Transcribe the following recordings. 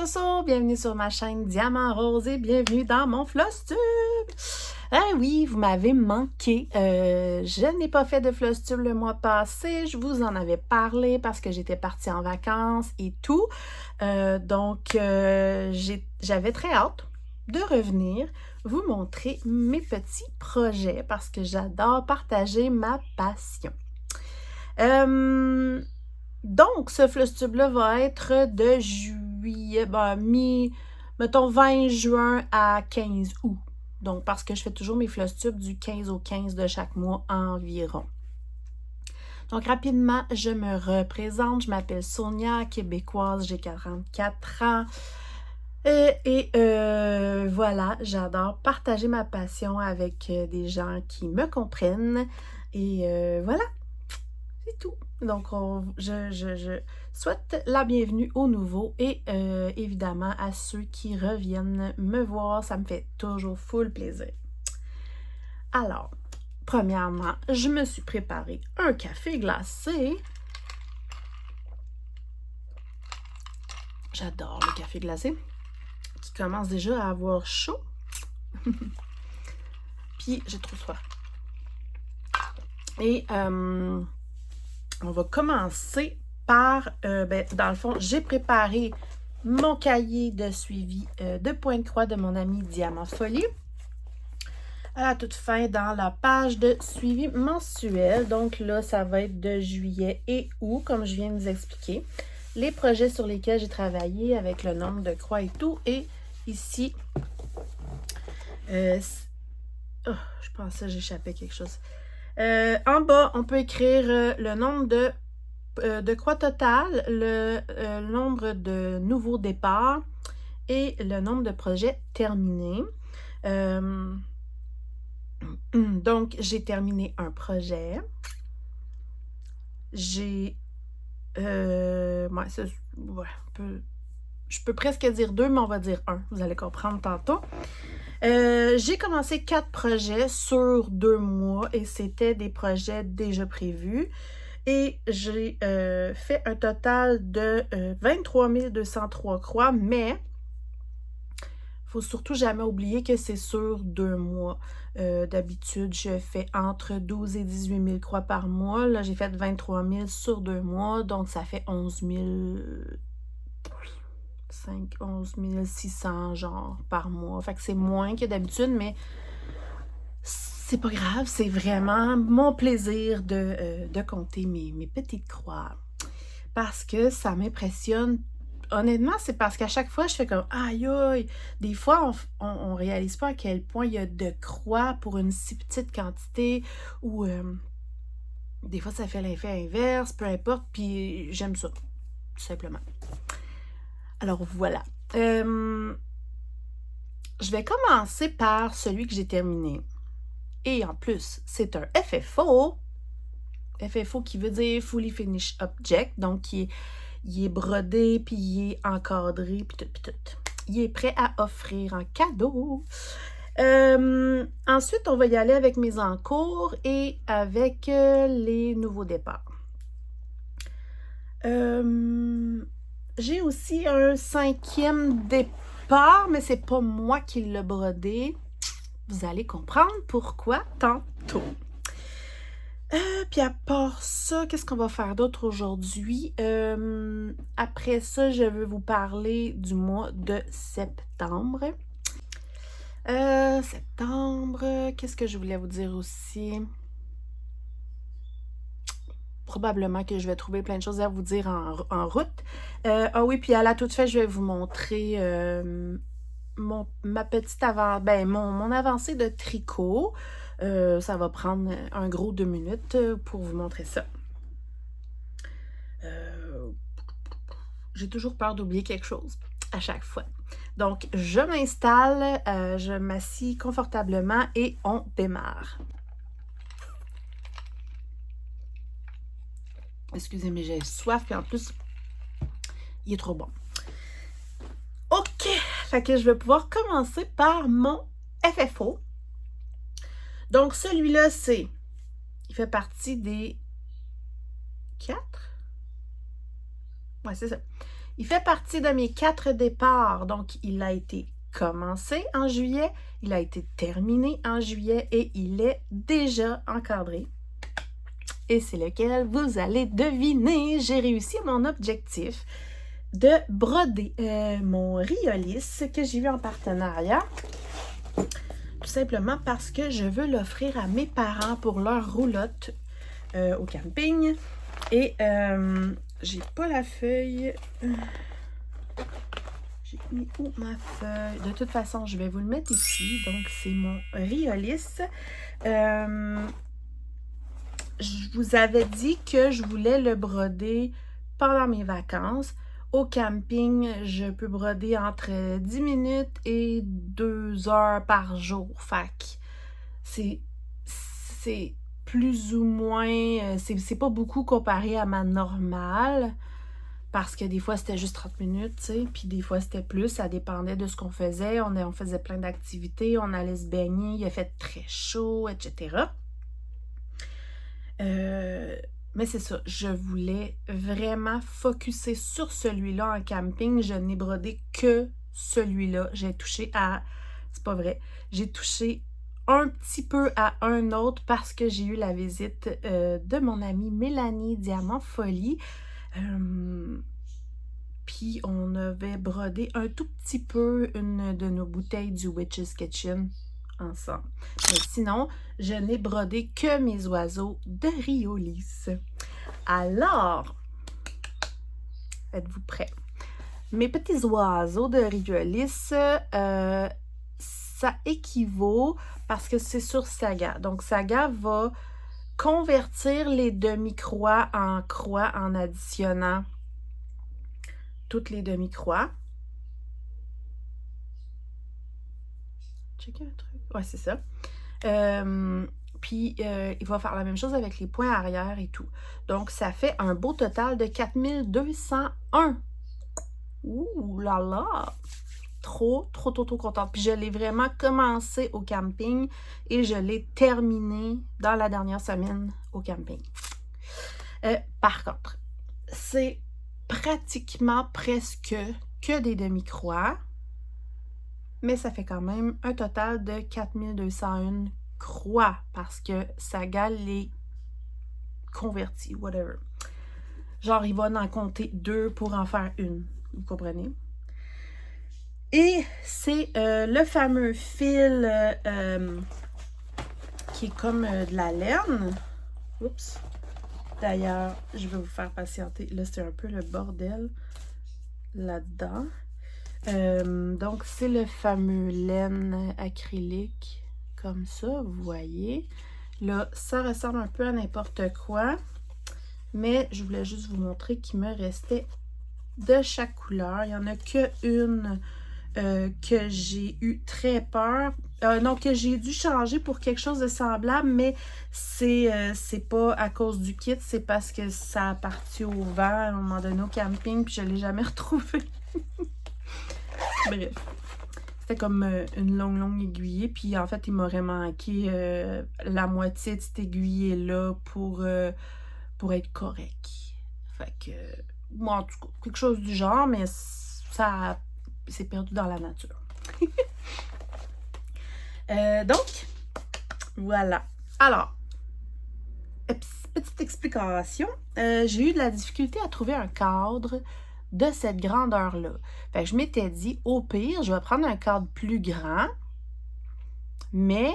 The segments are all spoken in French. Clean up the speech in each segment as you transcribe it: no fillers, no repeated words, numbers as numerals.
Soso, bienvenue sur ma chaîne Diamant Rose et bienvenue dans mon Flosstube. Ah oui, vous m'avez manqué. Je n'ai pas fait de Flosstube le mois passé. Je vous en avais parlé parce que j'étais partie en vacances et tout. J'avais très hâte de revenir vous montrer mes petits projets parce que j'adore partager ma passion. Donc, ce Flosstube-là va être de juillet, mettons 20 juin à 15 août. Donc, parce que je fais toujours mes Flosstubes du 15 au 15 de chaque mois environ. Donc, rapidement, je me représente. Je m'appelle Sonia, québécoise, j'ai 44 ans. Voilà, j'adore partager ma passion avec des gens qui me comprennent. Voilà, c'est tout. Donc, je souhaite la bienvenue aux nouveaux et évidemment à ceux qui reviennent me voir. Ça me fait toujours full plaisir. Alors, premièrement, je me suis préparé un café glacé. J'adore le café glacé qui commence déjà à avoir chaud. Puis, j'ai trop soif. Et on va commencer par, dans le fond, j'ai préparé mon cahier de suivi de point de croix de mon ami Diamant Folie. À la toute fin, dans la page de suivi mensuel. Donc là, ça va être de juillet et août, comme je viens de vous expliquer. Les projets sur lesquels j'ai travaillé avec le nombre de croix et tout. Et ici, je pensais que j'échappais quelque chose. En bas, on peut écrire le nombre de croix totales, le nombre de nouveaux départs et le nombre de projets terminés. Donc, j'ai terminé un projet. J'ai... je peux presque dire 2, mais on va dire 1. Vous allez comprendre tantôt. J'ai commencé 4 projets sur 2 mois et c'était des projets déjà prévus. Et j'ai fait un total de 23 203 croix, mais il ne faut surtout jamais oublier que c'est sur 2 mois. D'habitude, je fais entre 12 et 18 000 croix par mois. Là, j'ai fait 23 000 sur 2 mois, donc ça fait 11 600 genre par mois. Fait que c'est moins que d'habitude, mais c'est pas grave, c'est vraiment mon plaisir de compter mes petites croix. Parce que ça m'impressionne. Honnêtement, c'est parce qu'à chaque fois, je fais comme aïe aïe. Des fois, on réalise pas à quel point il y a de croix pour une si petite quantité ou des fois, ça fait l'effet inverse, peu importe. Puis j'aime ça, tout simplement. Alors voilà. Je vais commencer par celui que j'ai terminé. Et en plus, c'est un FFO. FFO qui veut dire Fully Finished Object. Donc, il est brodé, puis il est encadré, puis tout. Il est prêt à offrir en cadeau. Ensuite, on va y aller avec mes encours et avec les nouveaux départs. J'ai aussi un 5e départ, mais c'est pas moi qui l'ai brodé. Vous allez comprendre pourquoi tantôt. Puis à part ça, qu'est-ce qu'on va faire d'autre aujourd'hui? Après ça, je vais vous parler du mois de septembre. Qu'est-ce que je voulais vous dire aussi? Probablement que je vais trouver plein de choses à vous dire en route. Ah oui, puis à la toute fin, je vais vous montrer mon avancée de tricot. Ça va prendre un gros 2 minutes pour vous montrer ça. J'ai toujours peur d'oublier quelque chose à chaque fois. Donc, je m'installe, je m'assis confortablement et on démarre. Excusez, mais j'ai soif, puis en plus, il est trop bon. OK! Fait que je vais pouvoir commencer par mon FFO. Donc, celui-là, il fait partie des 4? Ouais, c'est ça. Il fait partie de mes 4 départs, donc il a été commencé en juillet, il a été terminé en juillet et il est déjà encadré. Et c'est lequel vous allez deviner. J'ai réussi mon objectif de broder mon Riolis que j'ai eu en partenariat. Tout simplement parce que je veux l'offrir à mes parents pour leur roulotte au camping. Et j'ai pas la feuille. J'ai mis où ma feuille? De toute façon, je vais vous le mettre ici. Donc, c'est mon Riolis. Je vous avais dit que je voulais le broder pendant mes vacances. Au camping, je peux broder entre 10 minutes et 2 heures par jour. Fait c'est plus ou moins... C'est pas beaucoup comparé à ma normale. Parce que des fois, c'était juste 30 minutes, tu sais. Puis des fois, c'était plus. Ça dépendait de ce qu'on faisait. On faisait plein d'activités. On allait se baigner. Il a fait très chaud, etc. Mais c'est ça, je voulais vraiment focusser sur celui-là en camping. Je n'ai brodé que celui-là. J'ai touché à... C'est pas vrai. J'ai touché un petit peu à un autre parce que j'ai eu la visite de mon amie Mélanie Diamant Folie. Puis on avait brodé un tout petit peu une de nos bouteilles du Witch's Kitchen ensemble. Mais sinon, je n'ai brodé que mes oiseaux de Riolis. Alors, êtes-vous prêts? Mes petits oiseaux de Riolis, ça équivaut parce que c'est sur Saga. Donc, Saga va convertir les demi-croix en croix en additionnant toutes les demi-croix. Checker un truc. Ouais, c'est ça. Puis, il va faire la même chose avec les points arrière et tout. Donc, ça fait un beau total de 4201. Ouh là là! Trop contente. Puis, je l'ai vraiment commencé au camping et je l'ai terminé dans la dernière semaine au camping. Par contre, c'est pratiquement presque que des demi-croix. Mais ça fait quand même un total de 4201 croix parce que Saga les convertit, whatever. Genre, il va en compter 2 pour en faire une. Vous comprenez? Et c'est le fameux fil qui est comme de la laine. Oups. D'ailleurs, je vais vous faire patienter. Là, c'est un peu le bordel là-dedans. Donc, c'est le fameux laine acrylique, comme ça, vous voyez. Là, ça ressemble un peu à n'importe quoi, mais je voulais juste vous montrer qu'il me restait de chaque couleur. Il n'y en a qu'une que j'ai eu très peur. Non, que j'ai dû changer pour quelque chose de semblable, mais c'est pas à cause du kit, c'est parce que ça a parti au vent à un moment donné au camping, puis je ne l'ai jamais retrouvé. Bref, c'était comme une longue aiguillée. Puis en fait, il m'aurait manqué la moitié de cette aiguillée-là pour être correct. Fait que, moi, en tout cas, quelque chose du genre, mais ça s'est perdu dans la nature. Donc, voilà. Alors, petite explication. J'ai eu de la difficulté à trouver un cadre de cette grandeur-là. Fait que je m'étais dit, au pire, je vais prendre un cadre plus grand, mais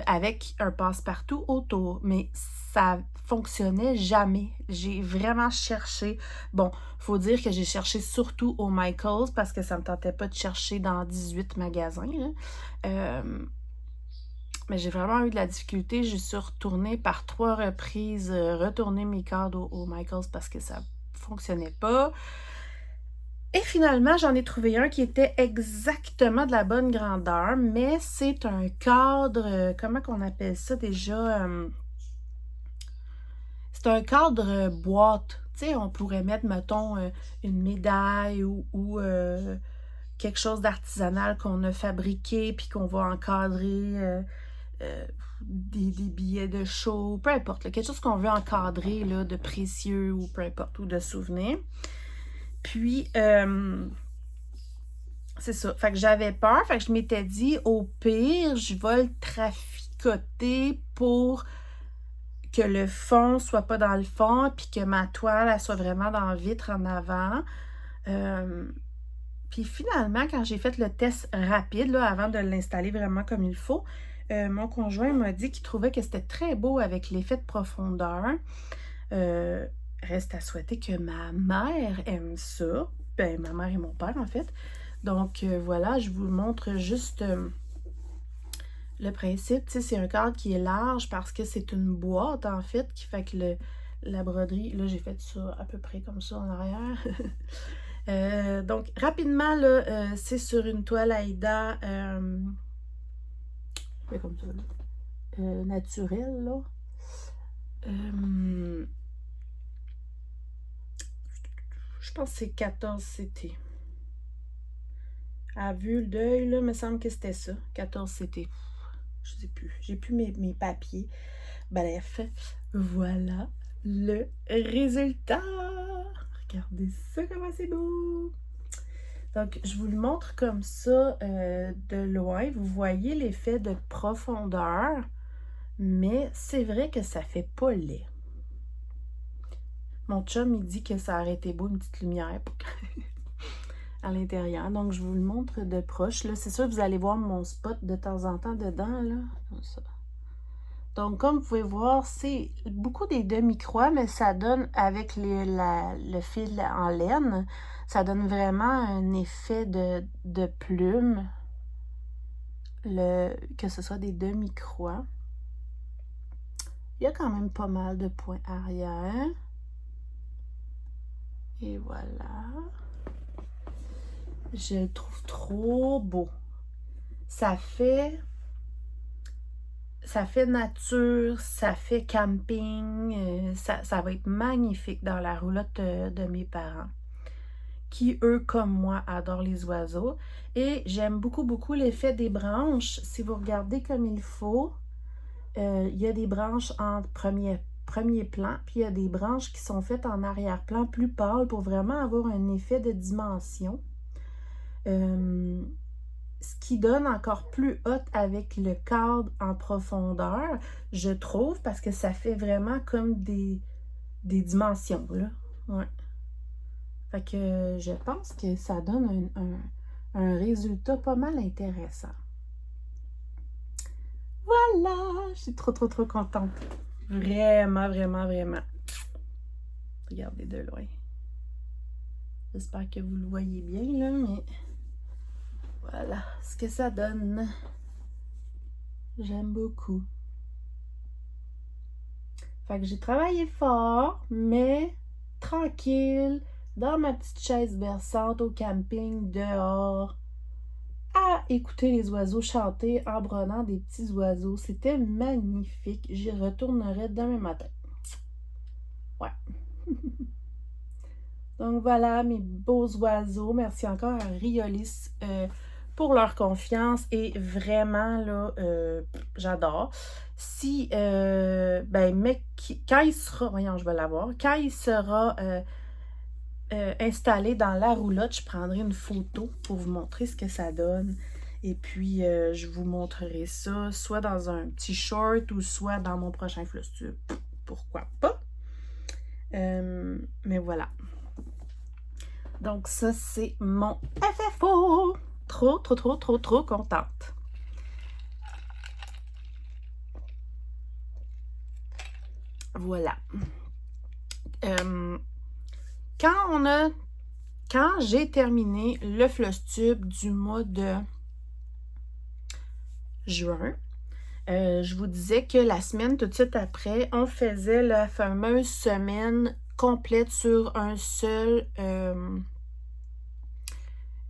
avec un passe-partout autour. Mais ça fonctionnait jamais. J'ai vraiment cherché. Bon, il faut dire que j'ai cherché surtout au Michaels parce que ça ne me tentait pas de chercher dans 18 magasins. Mais j'ai vraiment eu de la difficulté. Je suis retournée par 3 reprises, retourner mes cadres au Michaels parce que ça ne fonctionnait pas. Et finalement, j'en ai trouvé un qui était exactement de la bonne grandeur, mais c'est un cadre, comment qu'on appelle ça déjà? C'est un cadre boîte. Tu sais, on pourrait mettre, mettons, une médaille ou quelque chose d'artisanal qu'on a fabriqué puis qu'on va encadrer des billets de show, peu importe, là, quelque chose qu'on veut encadrer là, de précieux ou peu importe, ou de souvenirs. Puis, c'est ça. Fait que j'avais peur. Fait que je m'étais dit, au pire, je vais le traficoter pour que le fond soit pas dans le fond, puis que ma toile, elle soit vraiment dans le vitre en avant. Puis finalement, quand j'ai fait le test rapide, là, avant de l'installer vraiment comme il faut, mon conjoint m'a dit qu'il trouvait que c'était très beau avec l'effet de profondeur. Reste à souhaiter que ma mère aime ça. Ben, ma mère et mon père, en fait. Donc, voilà, je vous montre juste le principe. Tu sais, c'est un cadre qui est large parce que c'est une boîte, en fait, qui fait que la broderie... Là, j'ai fait ça à peu près comme ça en arrière. Donc, rapidement, là, c'est sur une toile Aïda comme ça, là, naturelle, là. Je pense que c'est 14 CT. À vue d'œil, là, me semble que c'était ça. 14 CT. Je sais plus. J'ai plus mes papiers. Bref, voilà le résultat. Regardez ça, comment c'est beau. Donc, je vous le montre comme ça de loin. Vous voyez l'effet de profondeur, mais c'est vrai que ça fait pas laid. Mon chum, il dit que ça aurait été beau, une petite lumière à l'intérieur. Donc, je vous le montre de proche. Là, c'est sûr que vous allez voir mon spot de temps en temps dedans, là, comme ça. Donc, comme vous pouvez voir, c'est beaucoup des demi-croix, mais ça donne, avec le fil en laine, ça donne vraiment un effet de plume, que ce soit des demi-croix. Il y a quand même pas mal de points arrière. Et voilà. Je le trouve trop beau. Ça fait nature, ça fait camping, ça va être magnifique dans la roulotte de mes parents, qui, eux, comme moi, adorent les oiseaux. Et j'aime beaucoup, beaucoup l'effet des branches. Si vous regardez comme il faut, il y a des branches en premier plan, puis il y a des branches qui sont faites en arrière-plan plus pâle pour vraiment avoir un effet de dimension. Ce qui donne encore plus haute avec le cadre en profondeur, je trouve, parce que ça fait vraiment comme des dimensions, là. Ouais. Fait que je pense que ça donne un résultat pas mal intéressant. Voilà! Je suis trop, trop, trop contente. Vraiment, vraiment, vraiment. Regardez de loin. J'espère que vous le voyez bien, là, mais... Voilà ce que ça donne. J'aime beaucoup. Fait que j'ai travaillé fort, mais tranquille, dans ma petite chaise berçante au camping, dehors, à écouter les oiseaux chanter en bredouillant des petits oiseaux. C'était magnifique. J'y retournerai demain matin. Ouais. Donc voilà, mes beaux oiseaux. Merci encore à Riolis pour leur confiance. Et vraiment, là, j'adore. Si, quand il sera, voyons, je vais l'avoir, quand il sera installé dans la roulotte, je prendrai une photo pour vous montrer ce que ça donne. Et puis, je vous montrerai ça, soit dans un petit short ou soit dans mon prochain Flosstube. Pourquoi pas? Mais voilà. Donc ça, c'est mon FFO. Trop, trop, trop, trop, trop contente. Voilà. Quand j'ai terminé le Flosstube du mois de juin, je vous disais que la semaine tout de suite après, on faisait la fameuse semaine complète sur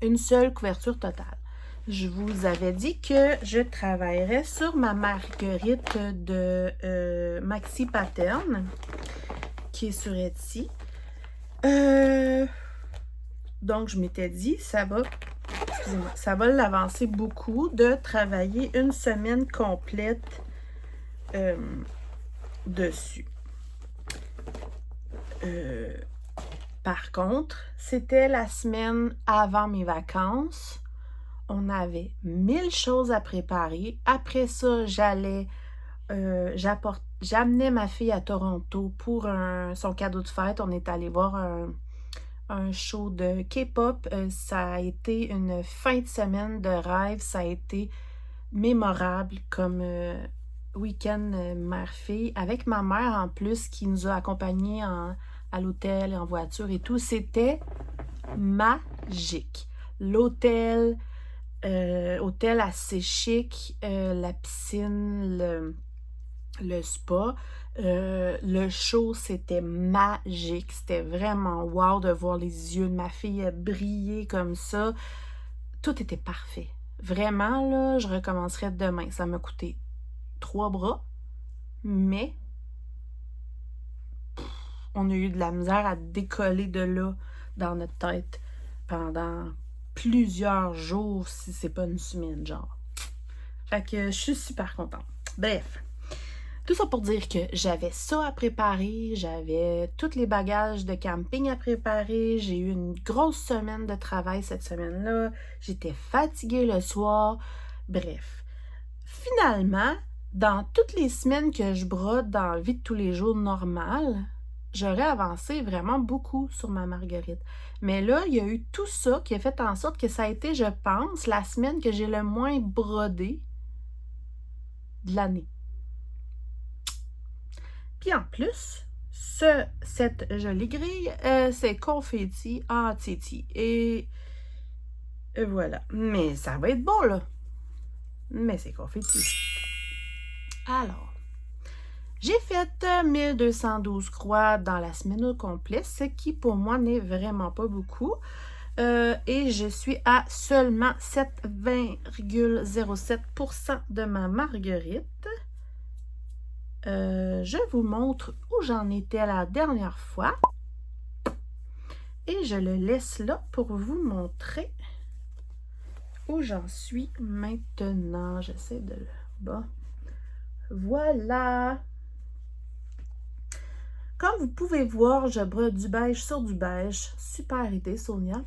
une seule couverture totale. Je vous avais dit que je travaillerais sur ma marguerite de Maxi Pattern, qui est sur Etsy. Donc, je m'étais dit, ça va l'avancer beaucoup de travailler une semaine complète dessus. Par contre, c'était la semaine avant mes vacances. On avait 1000 choses à préparer. Après ça, j'amenais ma fille à Toronto pour son cadeau de fête. On est allé voir un show de K-pop. Ça a été une fin de semaine de rêve. Ça a été mémorable comme week-end mère-fille. Avec ma mère en plus qui nous a accompagnés à l'hôtel et en voiture et tout. C'était magique. L'hôtel, hôtel assez chic, la piscine, le spa. Le show, c'était magique. C'était vraiment wow de voir les yeux de ma fille briller comme ça. Tout était parfait. Vraiment, là, je recommencerai demain. Ça m'a coûté 3 bras, mais on a eu de la misère à décoller de là dans notre tête pendant plusieurs jours, si c'est pas une semaine, genre. Fait que je suis super contente. Bref, tout ça pour dire que j'avais ça à préparer, j'avais tous les bagages de camping à préparer, j'ai eu une grosse semaine de travail cette semaine-là, j'étais fatiguée le soir, bref. Finalement, dans toutes les semaines que je brode dans la vie de tous les jours normale, j'aurais avancé vraiment beaucoup sur ma marguerite. Mais là, il y a eu tout ça qui a fait en sorte que ça a été, je pense, la semaine que j'ai le moins brodé de l'année. Puis en plus, cette jolie grille, c'est confetti en titi. Et voilà. Mais ça va être beau, là. Mais c'est confetti. Alors, j'ai fait 1212 croix dans la semaine au complet, ce qui pour moi n'est vraiment pas beaucoup. Et je suis à seulement 7,07% de ma marguerite. Je vous montre où j'en étais la dernière fois. Et je le laisse là pour vous montrer où j'en suis maintenant. J'essaie de le... Bon. Voilà. Comme vous pouvez voir, je brode du beige sur du beige. Super idée, Sonia.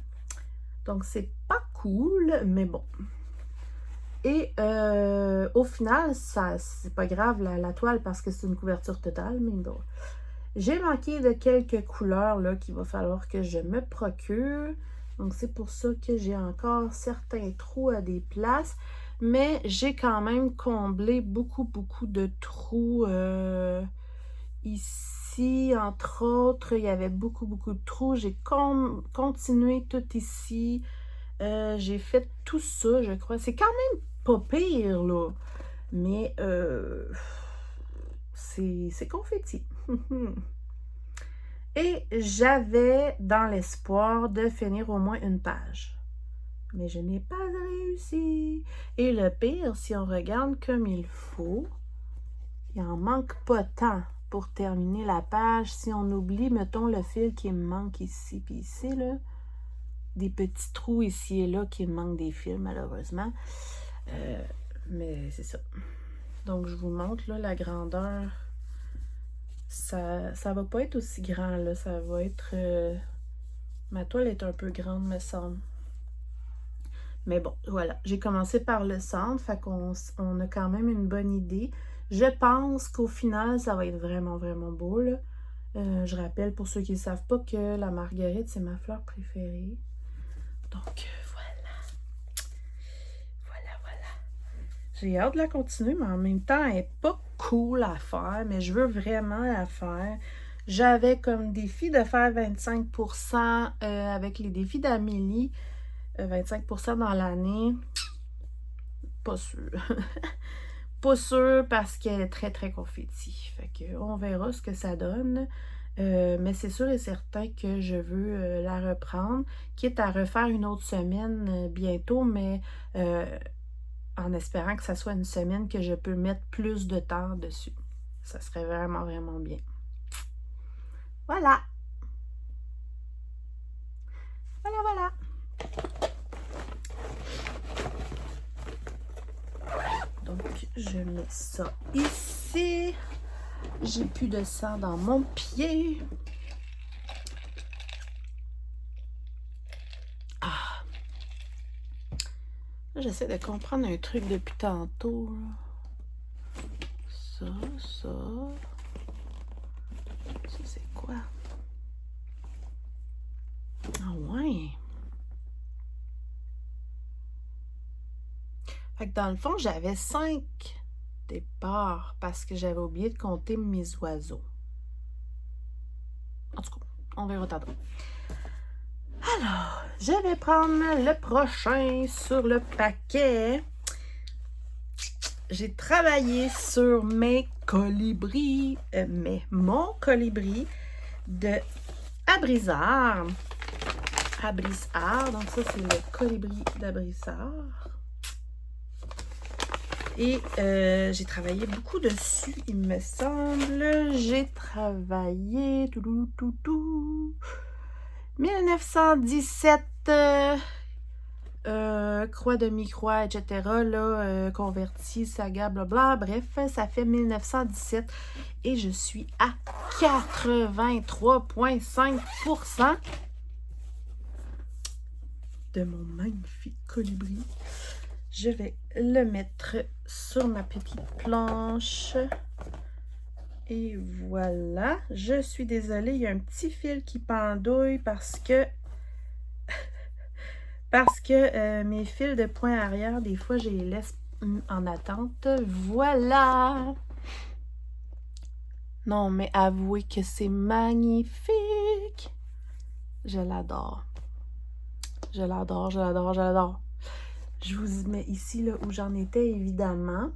Donc, c'est pas cool, mais bon. Et au final, ça c'est pas grave, la toile, parce que c'est une couverture totale, mais bon. J'ai manqué de quelques couleurs là qu'il va falloir que je me procure. Donc, c'est pour ça que j'ai encore certains trous à des places. Mais j'ai quand même comblé beaucoup de trous ici. Entre autres, il y avait beaucoup de trous. J'ai continué tout ici. J'ai fait tout ça, je crois. C'est quand même pas pire, là. Mais c'est confetti. Et j'avais dans l'espoir de finir au moins une page. Mais je n'ai pas réussi. Et le pire, si on regarde comme il faut, il en manque pas tant pour terminer la page. Si on oublie, mettons, le fil qui me manque ici, puis ici, là, des petits trous ici et là qui me manquent des fils, malheureusement. Mais c'est ça. Donc, je vous montre, là, la grandeur. Ça va pas être aussi grand, là. Ça va être... ma toile est un peu grande, me semble. Mais bon, voilà. J'ai commencé par le centre, fait qu'on a quand même une bonne idée. Je pense qu'au final, ça va être vraiment beau, là. Je rappelle, pour ceux qui ne savent pas, que la marguerite, c'est ma fleur préférée. Donc, voilà. J'ai hâte de la continuer, mais en même temps, elle n'est pas cool à faire, mais je veux vraiment la faire. J'avais comme défi de faire 25% avec les défis d'Amélie. 25% dans l'année. Pas sûr. Pas sûr parce qu'elle est très confetti. Fait que on verra ce que ça donne. Mais c'est sûr et certain que je veux la reprendre, quitte à refaire une autre semaine bientôt, mais en espérant que ça soit une semaine que je peux mettre plus de temps dessus. Ça serait vraiment bien. Voilà. Voilà. Donc, je mets ça ici. J'ai plus de sang dans mon pied. Là, j'essaie de comprendre un truc depuis tantôt. Là. Ça. Ça, c'est quoi? Ah ouais! Fait que dans le fond, j'avais 5 départs parce que j'avais oublié de compter mes oiseaux. En tout cas, on verra tantôt. Alors, je vais prendre le prochain sur le paquet. J'ai travaillé sur mes colibris, mon colibri de Abrizard. Abrizard, donc ça c'est le colibri d'Abrizard. Et j'ai travaillé beaucoup dessus, il me semble. J'ai travaillé 1917 croix, demi-croix, etc. Là, converti, saga, blabla. Bref, ça fait 1917 et je suis à 83,5% de mon magnifique colibri. Je vais le mettre sur ma petite planche. Et voilà. Je suis désolée, il y a un petit fil qui pendouille parce que mes fils de point arrière, des fois, je les laisse en attente. Voilà! Non, mais avouez que c'est magnifique! Je l'adore. Je l'adore, je l'adore, je l'adore. Je vous mets ici là, où j'en étais, évidemment.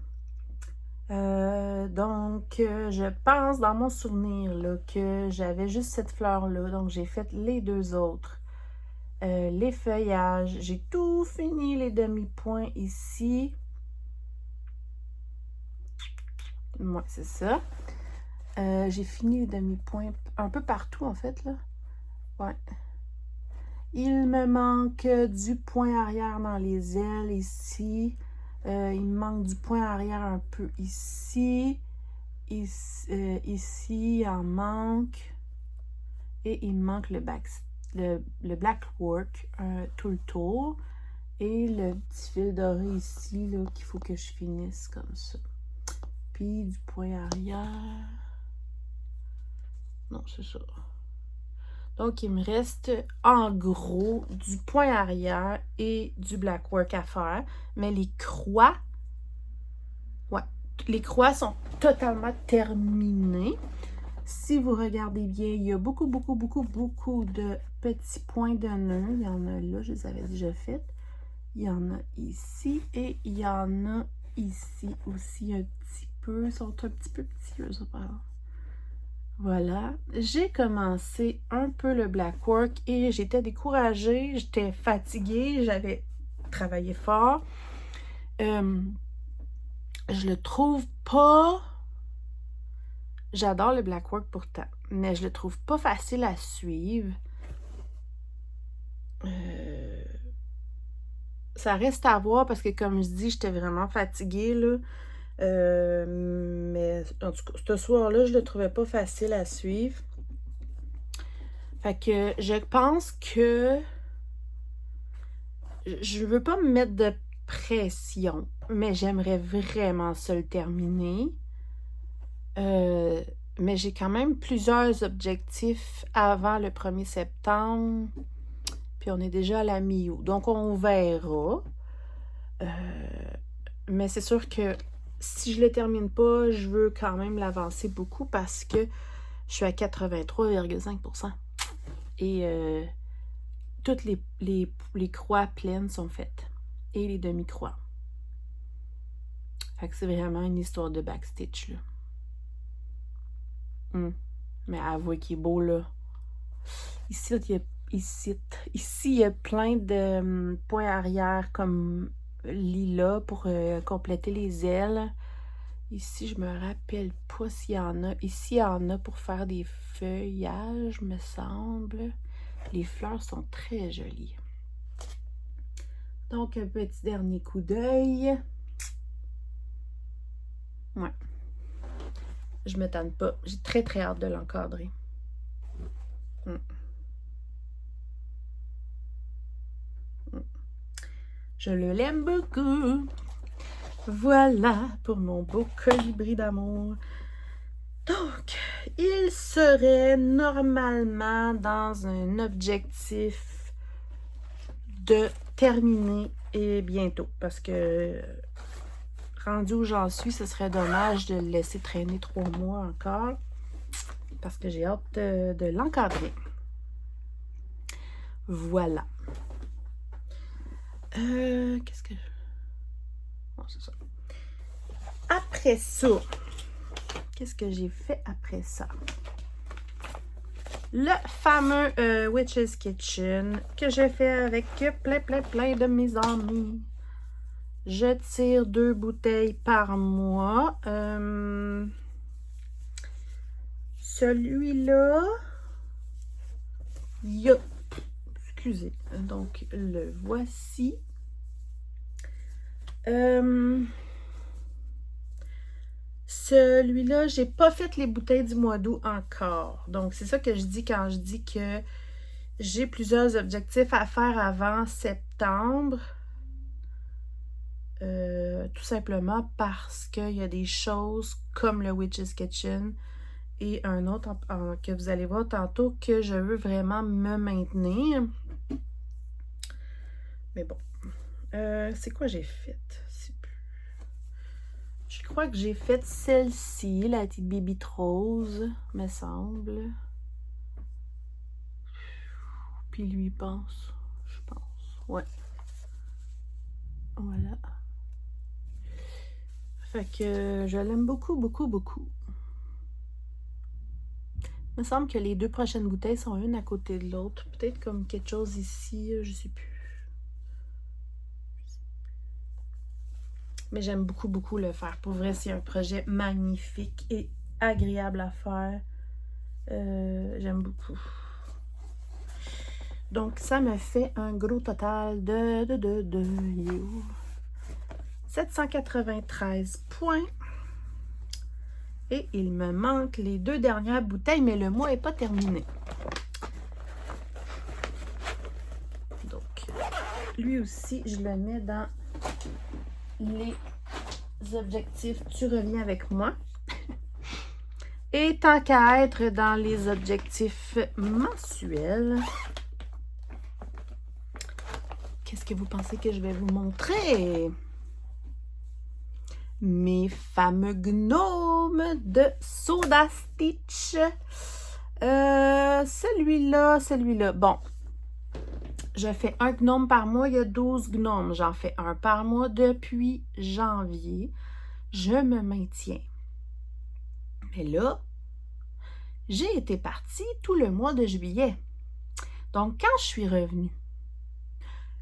Donc, je pense dans mon souvenir là, que j'avais juste cette fleur-là. Donc, j'ai fait les deux autres. Les feuillages. J'ai tout fini, les demi-points ici. Ouais, c'est ça. J'ai fini les demi-points un peu partout, en fait, là. Ouais. Il me manque du point arrière dans les ailes, ici. Il me manque du point arrière un peu ici. Ici, il en manque. Et il me manque le black work tout le tour. Et le petit fil doré ici, là, qu'il faut que je finisse comme ça. Puis du point arrière. Non, c'est ça. Donc, il me reste en gros du point arrière et du black work à faire. Mais les croix, ouais, les croix sont totalement terminées. Si vous regardez bien, il y a beaucoup de petits points de nœuds. Il y en a là, je les avais déjà fait. Il y en a ici et il y en a ici aussi un petit peu. Ils sont un petit peu petits, eux autres. Voilà, j'ai commencé un peu le black work et j'étais découragée, j'étais fatiguée, j'avais travaillé fort. Je le trouve pas... J'adore le black work pourtant, mais je le trouve pas facile à suivre. Ça reste à voir parce que comme je dis, j'étais vraiment fatiguée là. Mais en tout cas, ce soir-là, je le trouvais pas facile à suivre. Fait que je pense que je veux pas me mettre de pression, mais j'aimerais vraiment ça le terminer. Mais j'ai quand même plusieurs objectifs avant le 1er septembre. Puis on est déjà à la mi-août. Donc on verra. Mais c'est sûr que si je le termine pas, je veux quand même l'avancer beaucoup parce que je suis à 83,5%. Et toutes les croix pleines sont faites. Et les demi-croix. Fait que c'est vraiment une histoire de backstitch, là. Mais avouez qu'il est beau, là. Ici, il y a plein de points arrière comme lilas pour compléter les ailes. Ici, je me rappelle pas s'il y en a. Ici, il y en a pour faire des feuillages, me semble. Les fleurs sont très jolies. Donc, un petit dernier coup d'œil. Ouais. Je me tente pas. J'ai très hâte de l'encadrer. Je l'aime beaucoup. Voilà pour mon beau colibri d'amour. Donc, il serait normalement dans un objectif de terminer et bientôt. Parce que rendu où j'en suis, ce serait dommage de le laisser traîner 3 mois encore. Parce que j'ai hâte de l'encadrer. Voilà. Qu'est-ce que... Bon, c'est ça. Après ça, qu'est-ce que j'ai fait après ça? Le fameux Witch's Kitchen que je fais avec plein de mes amis. Je tire 2 bouteilles par mois. Celui-là, excusez, donc le voici. Celui-là, j'ai pas fait les bouteilles du mois d'août encore. Donc, c'est ça que je dis quand je dis que j'ai plusieurs objectifs à faire avant septembre. Tout simplement parce qu'il y a des choses comme le Witch's Kitchen et un autre que vous allez voir tantôt que je veux vraiment me maintenir. Mais bon. C'est quoi j'ai fait? Je crois que j'ai fait celle-ci, la petite Bébite Rose, me semble. Puis lui pense, je pense. Ouais. Voilà. Fait que je l'aime beaucoup. Il me semble que les 2 prochaines bouteilles sont une à côté de l'autre. Peut-être comme quelque chose ici, je sais plus. Mais j'aime beaucoup le faire. Pour vrai, c'est un projet magnifique et agréable à faire. J'aime beaucoup. Donc, ça me fait un gros total de 793 points. Et il me manque les 2 dernières bouteilles, mais le mois n'est pas terminé. Donc, lui aussi, je le mets dans les objectifs. Tu reviens avec moi. Et tant qu'à être dans les objectifs mensuels, qu'est-ce que vous pensez que je vais vous montrer? Mes fameux gnomes de Soda Stitch. Celui-là. Bon, je fais un gnome par mois. Il y a 12 gnomes. J'en fais un par mois depuis janvier. Je me maintiens. Mais là, j'ai été partie tout le mois de juillet. Donc, quand je suis revenue,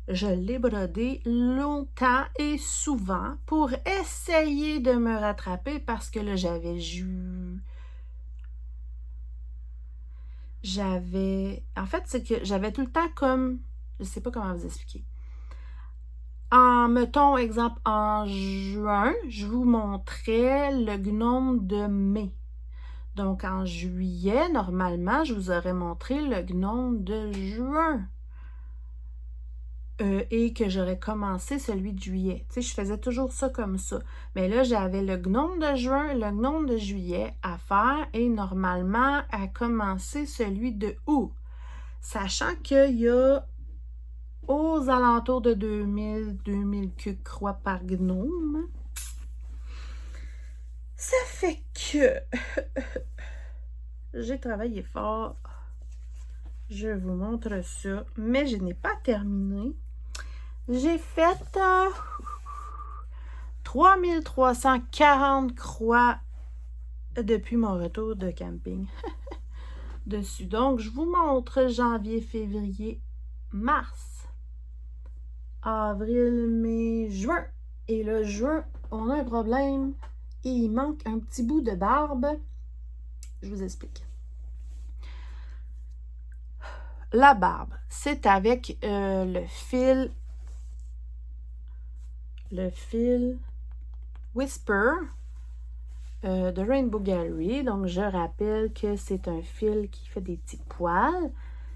je l'ai brodé longtemps et souvent pour essayer de me rattraper parce que là, en fait, c'est que j'avais tout le temps comme... Je sais pas comment vous expliquer. Mettons, exemple, en juin, je vous montrais le gnome de mai. Donc, en juillet, normalement, je vous aurais montré le gnome de juin. Et que j'aurais commencé celui de juillet. Tu sais, je faisais toujours ça comme ça. Mais là, j'avais le gnome de juin, le gnome de juillet à faire et normalement à commencer celui de août. Sachant qu'il y a aux alentours de 2000 queues croix par gnome. Ça fait que j'ai travaillé fort. Je vous montre ça, mais je n'ai pas terminé. J'ai fait 3340 croix depuis mon retour de camping dessus. Donc, je vous montre janvier, février, mars, avril, mai, juin. Et le juin, on a un problème et il manque un petit bout de barbe. Je vous explique. La barbe, c'est avec le fil Whisper de Rainbow Gallery. Donc, je rappelle que c'est un fil qui fait des petits poils.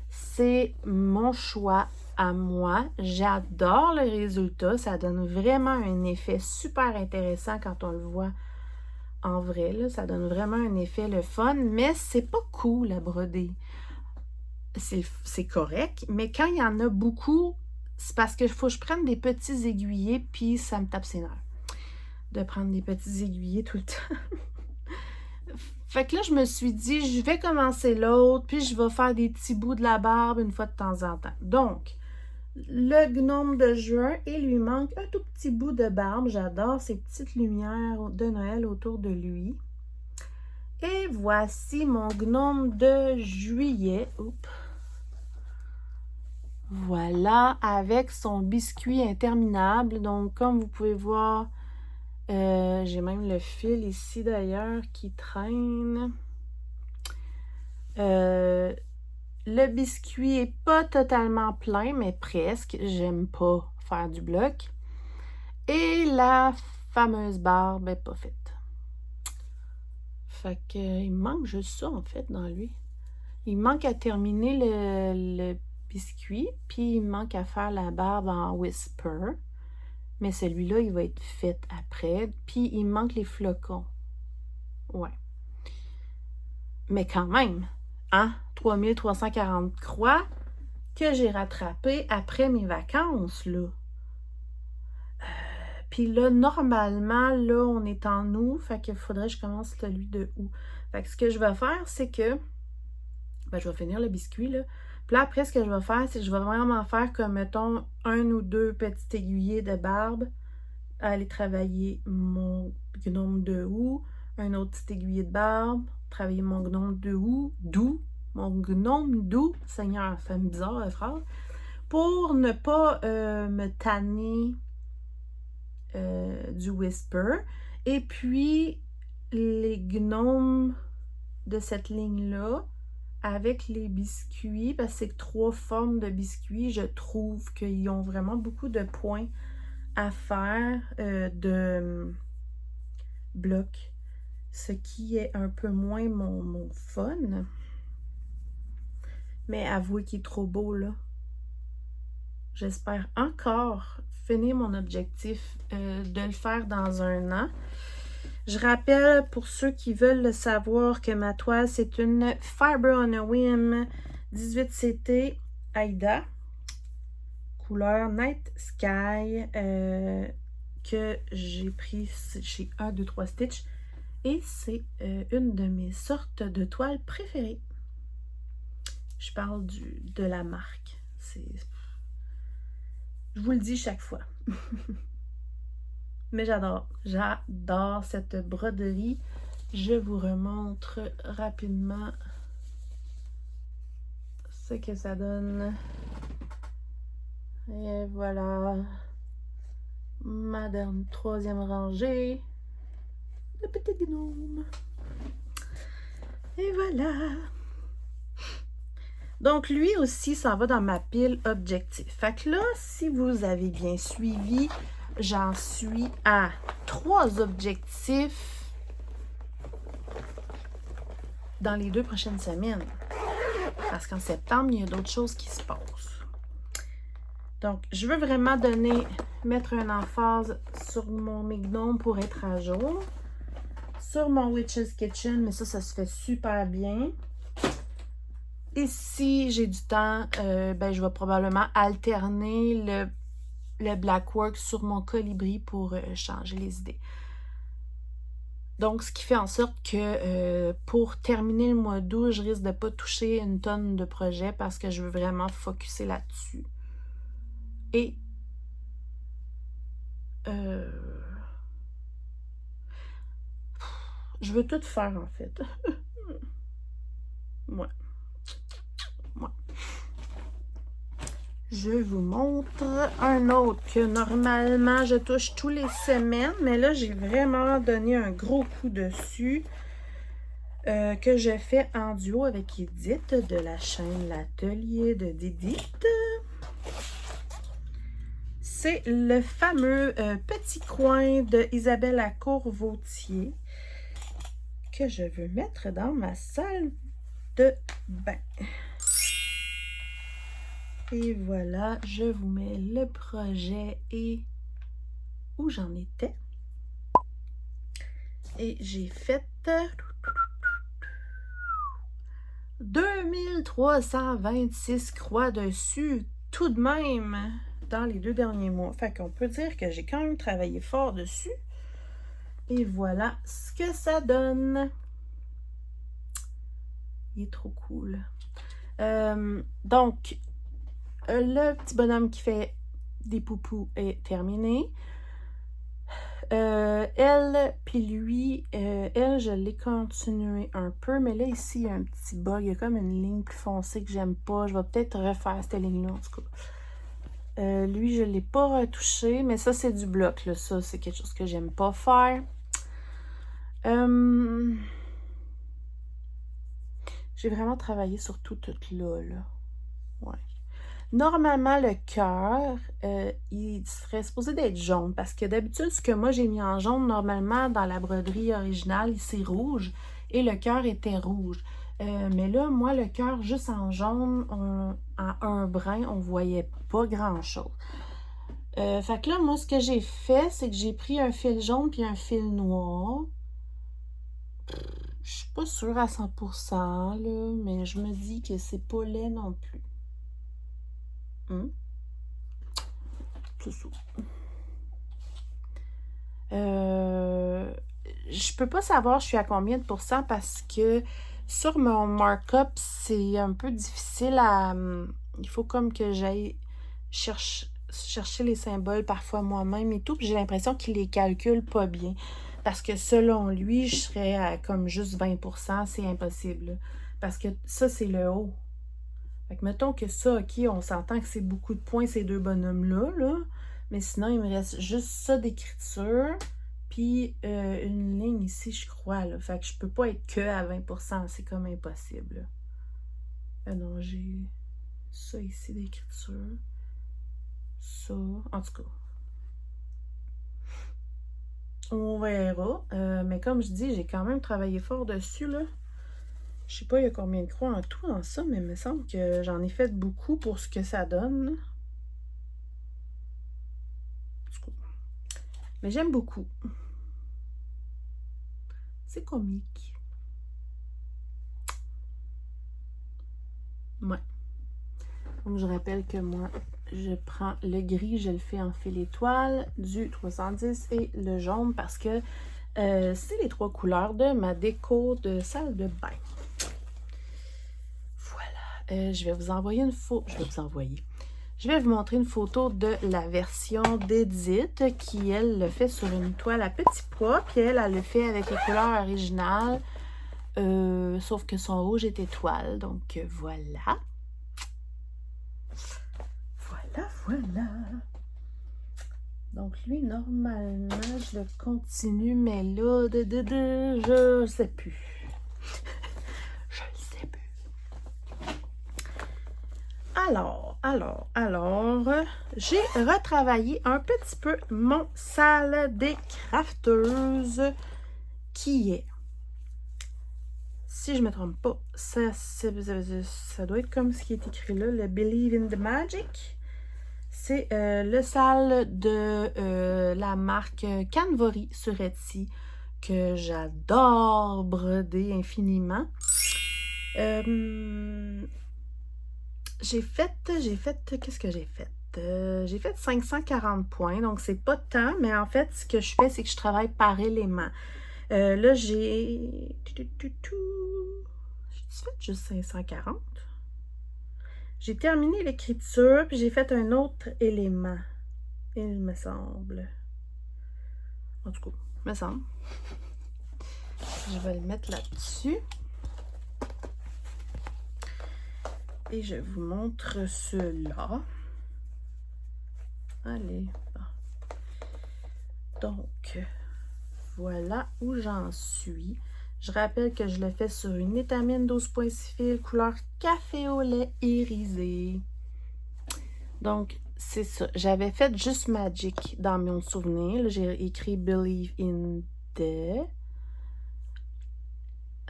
C'est mon choix à moi. J'adore le résultat. Ça donne vraiment un effet super intéressant quand on le voit en vrai. Là. Ça donne vraiment un effet le fun, mais c'est pas cool à broder. C'est correct, mais quand il y en a beaucoup, c'est parce qu'il faut que je prenne des petits aiguillés, puis ça me tape ses nerfs de prendre des petits aiguillés tout le temps. Fait que là, je me suis dit, je vais commencer l'autre, puis je vais faire des petits bouts de la barbe une fois de temps en temps. Donc, le gnome de juin, il lui manque un tout petit bout de barbe. J'adore ces petites lumières de Noël autour de lui. Et voici mon gnome de juillet. Oups. Voilà, avec son biscuit interminable. Donc, comme vous pouvez voir, j'ai même le fil ici d'ailleurs qui traîne. Le biscuit est pas totalement plein, mais presque. J'aime pas faire du bloc. Et la fameuse barbe est pas faite. Fait que il manque juste ça en fait dans lui. Il manque à terminer le biscuit, puis il manque à faire la barbe en whisper. Mais celui-là, il va être fait après. Puis il manque les flocons. Ouais. Mais quand même, hein? 3340 croix que j'ai rattrapé après mes vacances, là. Puis là, normalement, là, on est en août, fait qu'il faudrait que je commence celui de août. Fait que ce que je vais faire, c'est que, ben, je vais finir le biscuit, là. Puis là, après, ce que je vais faire, c'est que je vais vraiment faire comme, mettons, un ou deux petits aiguillés de barbe, aller travailler mon gnome de août, un autre petit aiguillé de barbe, travailler mon gnome de août, mon gnome doux, Seigneur, ça fait bizarre la phrase, pour ne pas me tanner du whisper. Et puis, les gnomes de cette ligne-là, avec les biscuits, parce que c'est 3 formes de biscuits, je trouve qu'ils ont vraiment beaucoup de points à faire de bloc, ce qui est un peu moins mon fun. Mais avouez qu'il est trop beau, là. J'espère encore finir mon objectif de le faire dans un an. Je rappelle, pour ceux qui veulent le savoir, que ma toile, c'est une Fiber on a Whim 18CT Aida, couleur Night Sky, que j'ai pris chez 1, 2, 3 Stitch. Et c'est une de mes sortes de toiles préférées. Je parle de la marque. Je vous le dis chaque fois. Mais j'adore cette broderie. Je vous remontre rapidement ce que ça donne. Et voilà. Ma troisième rangée de petits gnomes. Et voilà. Donc, lui aussi, ça va dans ma pile objectif. Fait que là, si vous avez bien suivi, j'en suis à 3 objectifs dans les 2 prochaines semaines. Parce qu'en septembre, il y a d'autres choses qui se passent. Donc, je veux vraiment mettre une emphase sur mes gnomes pour être à jour. Sur mon Witch's Kitchen, mais ça se fait super bien. Et si j'ai du temps, ben, je vais probablement alterner le Blackwork sur mon colibri pour changer les idées. Donc, ce qui fait en sorte que pour terminer le mois d'août, je risque de ne pas toucher une tonne de projets parce que je veux vraiment focusser là-dessus. Et je veux tout faire en fait. Ouais. Je vous montre un autre que normalement je touche tous les semaines, mais là j'ai vraiment donné un gros coup dessus que je fais en duo avec Edith de la chaîne L'Atelier de Didith. C'est le fameux petit coin de Isabelle Lacour-Vautier que je veux mettre dans ma salle de bain. Et voilà, je vous mets le projet et où j'en étais. Et j'ai fait 2326 croix dessus, tout de même, dans les 2 derniers mois. Fait qu'on peut dire que j'ai quand même travaillé fort dessus. Et voilà ce que ça donne. Il est trop cool. Donc, le petit bonhomme qui fait des poupous est terminé. Elle, puis lui, elle, je l'ai continué un peu, mais là, ici, il y a un petit bug. Il y a comme une ligne plus foncée que j'aime pas. Je vais peut-être refaire cette ligne-là, en tout cas. Lui, je ne l'ai pas retouché, mais ça, c'est du bloc, là. Ça, c'est quelque chose que j'aime pas faire. J'ai vraiment travaillé sur tout là. Ouais. Normalement, le cœur, il serait supposé d'être jaune parce que d'habitude, ce que moi j'ai mis en jaune, normalement, dans la broderie originale, c'est rouge et le cœur était rouge. Mais là, moi, le cœur juste en jaune, en un brin, on voyait pas grand-chose. Fait que là, moi, ce que j'ai fait, c'est que j'ai pris un fil jaune puis un fil noir. Je suis pas sûre à 100%, là, mais je me dis que c'est pas laid non plus. C'est ça. Je peux pas savoir je suis à combien de pourcents parce que sur mon markup, c'est un peu difficile à... il faut comme que j'aille chercher les symboles parfois moi-même et tout, puis j'ai l'impression qu'il les calcule pas bien. Parce que selon lui, je serais à comme juste 20%, c'est impossible. Là. Parce que ça, c'est le haut. Fait que mettons que ça, ok, on s'entend que c'est beaucoup de points, ces deux bonhommes-là, là. Mais sinon, il me reste juste ça d'écriture, puis une ligne ici, je crois, là. Fait que je peux pas être que à 20%, c'est comme impossible. Non, j'ai ça ici d'écriture. Ça, en tout cas. On verra. Mais comme je dis, j'ai quand même travaillé fort dessus, là. Je sais pas, il y a combien de croix en tout dans ça, mais il me semble que j'en ai fait beaucoup pour ce que ça donne. Mais j'aime beaucoup. C'est comique. Ouais. Donc, je rappelle que moi, je prends le gris, je le fais en fil étoile, du 310 et le jaune parce que c'est les 3 couleurs de ma déco de salle de bain. Voilà. Je vais vous envoyer une photo. Je vais vous montrer une photo de la version d'Edith qui, elle, le fait sur une toile à petits pois. Puis elle le fait avec les couleurs originales. Sauf que son rouge est étoile. Donc, voilà. Voilà. Donc, lui, normalement, je le continue. Mais là, je sais plus. Je ne sais plus. Alors, j'ai retravaillé un petit peu mon salle des crafteuses qui est, si je ne me trompe pas, ça doit être comme ce qui est écrit là, le Believe in the Magic. C'est le salle de la marque Canvory sur Etsy que j'adore broder infiniment. J'ai fait, qu'est-ce que j'ai fait? J'ai fait 540 points, donc c'est pas tant, mais en fait, ce que je fais, c'est que je travaille par élément. Là, j'ai... J'ai fait juste 540. J'ai terminé l'écriture, puis j'ai fait un autre élément, il me semble. En tout cas, il me semble. Je vais le mettre là-dessus. Et je vous montre ceux-là. Allez. Donc, voilà où j'en suis. Je rappelle que je le fais sur une étamine 12.6 fils, couleur café au lait irisé. Donc, c'est ça. J'avais fait juste Magic dans mon souvenir. J'ai écrit Believe in the...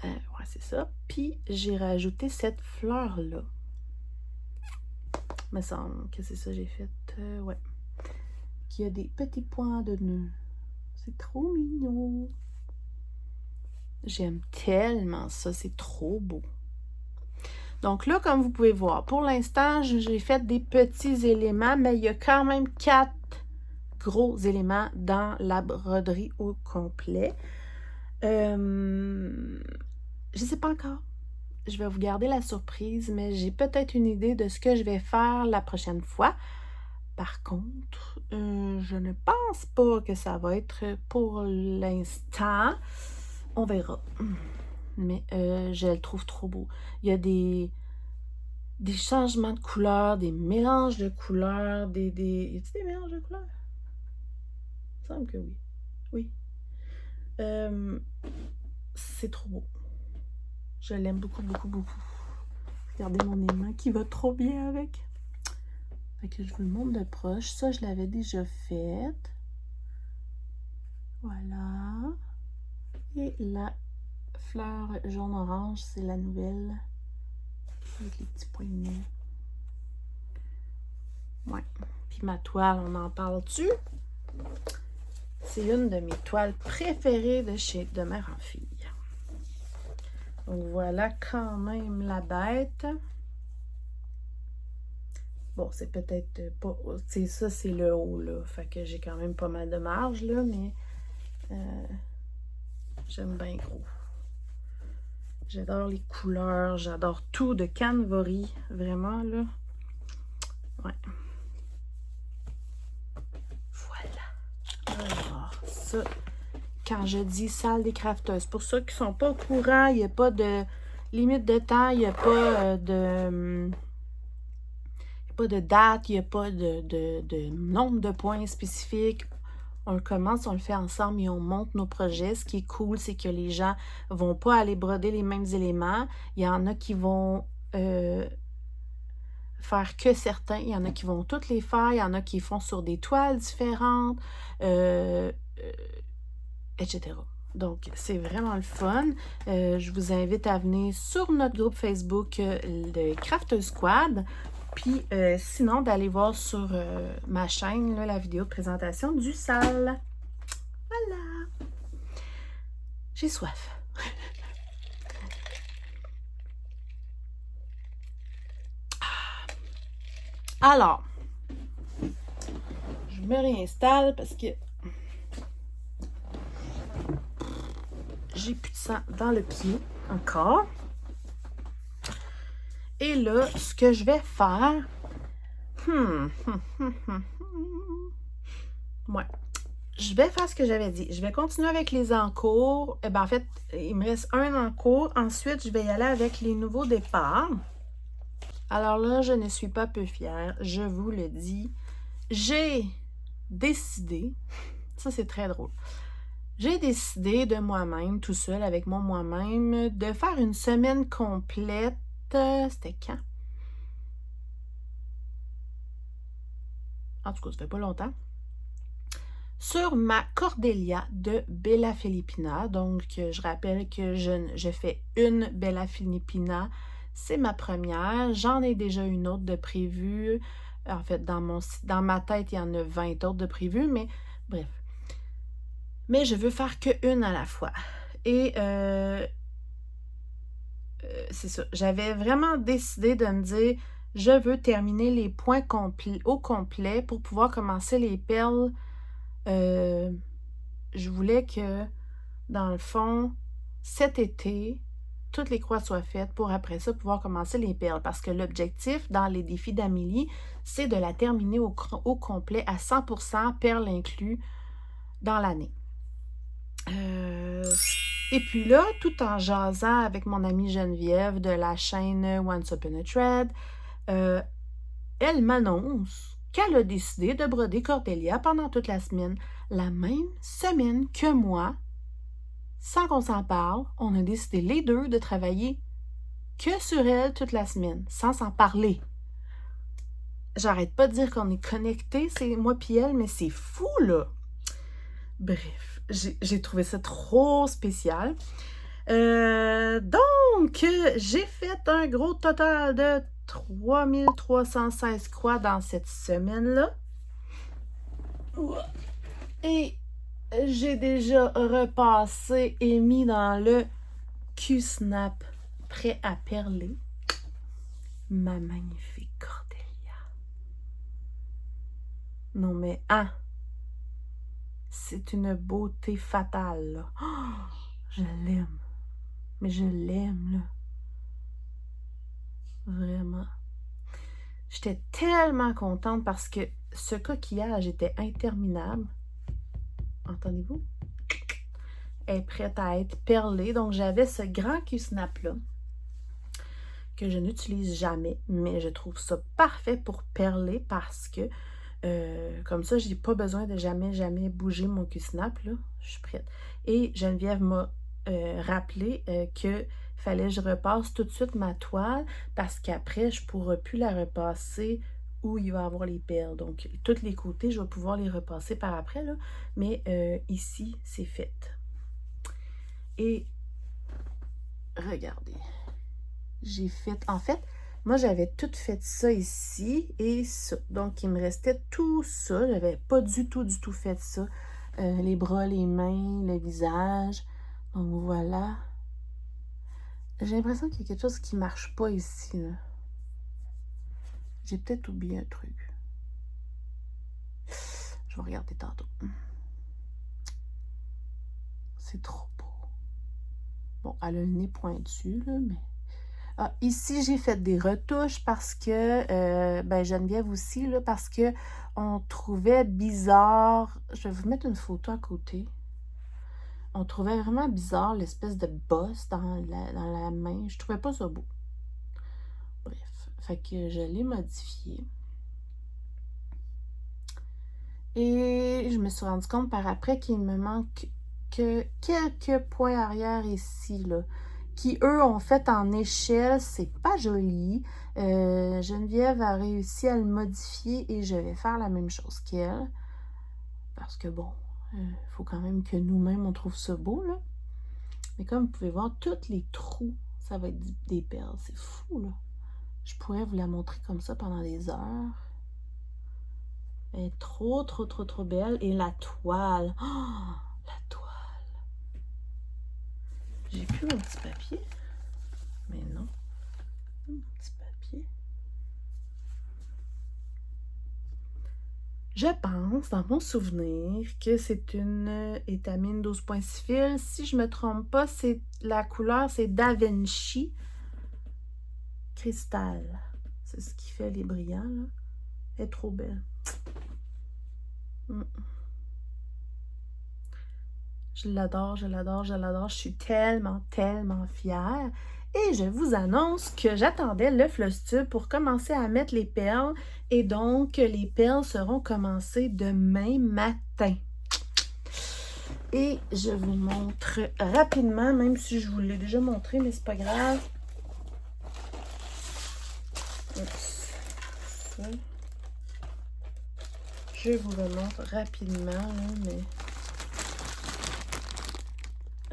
ouais, c'est ça. Puis, j'ai rajouté cette fleur-là. me semble que c'est ça que j'ai fait. Ouais. Qui a des petits points de nœud. C'est trop mignon. J'aime tellement ça, c'est trop beau. Donc là, comme vous pouvez voir, pour l'instant, j'ai fait des petits éléments, mais il y a quand même 4 gros éléments dans la broderie au complet. Je ne sais pas encore. Je vais vous garder la surprise, mais j'ai peut-être une idée de ce que je vais faire la prochaine fois. Par contre, je ne pense pas que ça va être pour l'instant. On verra. Mais je le trouve trop beau. Il y a des changements de couleurs, des mélanges de couleurs, Y a-t-il des mélanges de couleurs? Il me semble que oui. Oui. C'est trop beau. Je l'aime beaucoup, beaucoup, beaucoup. Regardez mon aimant qui va trop bien avec. Fait que je vous le montre de proche. Ça, je l'avais déjà fait. Voilà. Et la fleur jaune-orange, c'est la nouvelle. Avec les petits points de nez. Ouais. Puis ma toile, on en parle-tu? C'est une de mes toiles préférées de Mère en Fille. Donc voilà quand même la bête. Bon, c'est peut-être pas... Tu sais, ça, c'est le haut, là. Fait que j'ai quand même pas mal de marge, là, mais... j'aime bien gros. J'adore les couleurs, j'adore tout de Canvory, vraiment, là. Ouais. Voilà. Alors, ça, quand je dis salle des crafteuses, pour ceux qui ne sont pas au courant, il n'y a pas de limite de temps, il n'y a pas de date, il n'y a pas de nombre de points spécifiques. On le commence, on le fait ensemble et on monte nos projets. Ce qui est cool, c'est que les gens ne vont pas aller broder les mêmes éléments. Il y en a qui vont faire que certains. Il y en a qui vont toutes les faire. Il y en a qui font sur des toiles différentes, etc. Donc, c'est vraiment le fun. Je vous invite à venir sur notre groupe Facebook de Crafters Squad. Puis, sinon, d'aller voir sur ma chaîne là, la vidéo de présentation du sale. Voilà. J'ai soif. Alors, je me réinstalle parce que j'ai plus de sang dans le pied encore. Et là, ce que je vais faire... Ouais. Je vais faire ce que j'avais dit. Je vais continuer avec les encours. En fait, il me reste un encours. Ensuite, je vais y aller avec les nouveaux départs. Alors là, je ne suis pas peu fière. Je vous le dis. J'ai décidé... Ça, c'est très drôle. J'ai décidé de moi-même, tout seul, avec moi-même, de faire une semaine complète. C'était quand? En tout cas, ça fait pas longtemps. Sur ma Cordélia de Bella Filipina. Donc, je rappelle que je fais une Bella Filipina. C'est ma première. J'en ai déjà une autre de prévue. En fait, dans ma tête, il y en a 20 autres de prévues, mais bref. Mais je veux faire qu'une à la fois. Et c'est ça. J'avais vraiment décidé de me dire, je veux terminer les points au complet pour pouvoir commencer les perles. Je voulais que, dans le fond, cet été, toutes les croix soient faites pour après ça pouvoir commencer les perles. Parce que l'objectif dans les défis d'Amélie, c'est de la terminer au complet à 100%, perles inclus, dans l'année. Et puis là, tout en jasant avec mon amie Geneviève de la chaîne Once Upon a Thread, elle m'annonce qu'elle a décidé de broder Cordélia pendant toute la semaine. La même semaine que moi, sans qu'on s'en parle, on a décidé les deux de travailler que sur elle toute la semaine, sans s'en parler. J'arrête pas de dire qu'on est connectés, c'est moi puis elle, mais c'est fou, là! Bref, j'ai trouvé ça trop spécial. Donc, j'ai fait un gros total de 3316 croix dans cette semaine-là. Et j'ai déjà repassé et mis dans le Q-Snap prêt à perler ma magnifique Cordélia. Non mais, c'est une beauté fatale, là. Oh, je l'aime. Mais je l'aime, là. Vraiment. J'étais tellement contente parce que ce coquillage était interminable. Entendez-vous? Elle est prête à être perlée. Donc, j'avais ce grand Q-Snap-là que je n'utilise jamais, mais je trouve ça parfait pour perler parce que comme ça, je n'ai pas besoin de jamais bouger mon Q-Snap, là. Je suis prête. Et Geneviève m'a rappelé que fallait que je repasse tout de suite ma toile parce qu'après, je ne pourrai plus la repasser où il va y avoir les perles. Donc, tous les côtés, je vais pouvoir les repasser par après, là. Mais ici, c'est fait. Et regardez, j'ai fait, en fait, moi, j'avais tout fait ça ici et ça. Donc, il me restait tout ça. J'avais pas du tout fait ça. Les bras, les mains, le visage. Donc, voilà. J'ai l'impression qu'il y a quelque chose qui marche pas ici, là. J'ai peut-être oublié un truc. Je vais regarder tantôt. C'est trop beau. Bon, elle a le nez pointu, là, mais... ici, j'ai fait des retouches parce que, Geneviève aussi, là, parce que on trouvait bizarre... Je vais vous mettre une photo à côté. On trouvait vraiment bizarre l'espèce de bosse dans la main. Je trouvais pas ça beau. Bref, fait que je l'ai modifié. Et je me suis rendu compte par après qu'il me manque que quelques points arrière ici, là, qui, eux, ont fait en échelle. C'est pas joli. Geneviève a réussi à le modifier et je vais faire la même chose qu'elle. Parce que, bon, il faut quand même que nous-mêmes, on trouve ça beau, là. Mais comme vous pouvez voir, tous les trous, ça va être des perles. C'est fou, là. Je pourrais vous la montrer comme ça pendant des heures. Elle est trop belle. Et la toile. Oh, la toile. J'ai plus mon petit papier. Mais non. Mon petit papier. Je pense, dans mon souvenir, que c'est une étamine 12.6 fils. Si je me trompe pas, c'est la couleur, c'est Da Vinci Cristal. C'est ce qui fait les brillants, là. Elle est trop belle. Je l'adore. Je suis tellement fière. Et je vous annonce que j'attendais le Flosstube pour commencer à mettre les perles. Et donc, les perles seront commencées demain matin. Et je vous montre rapidement, même si je vous l'ai déjà montré, mais c'est pas grave. Oups. Ça. Je vous le montre rapidement, là, mais...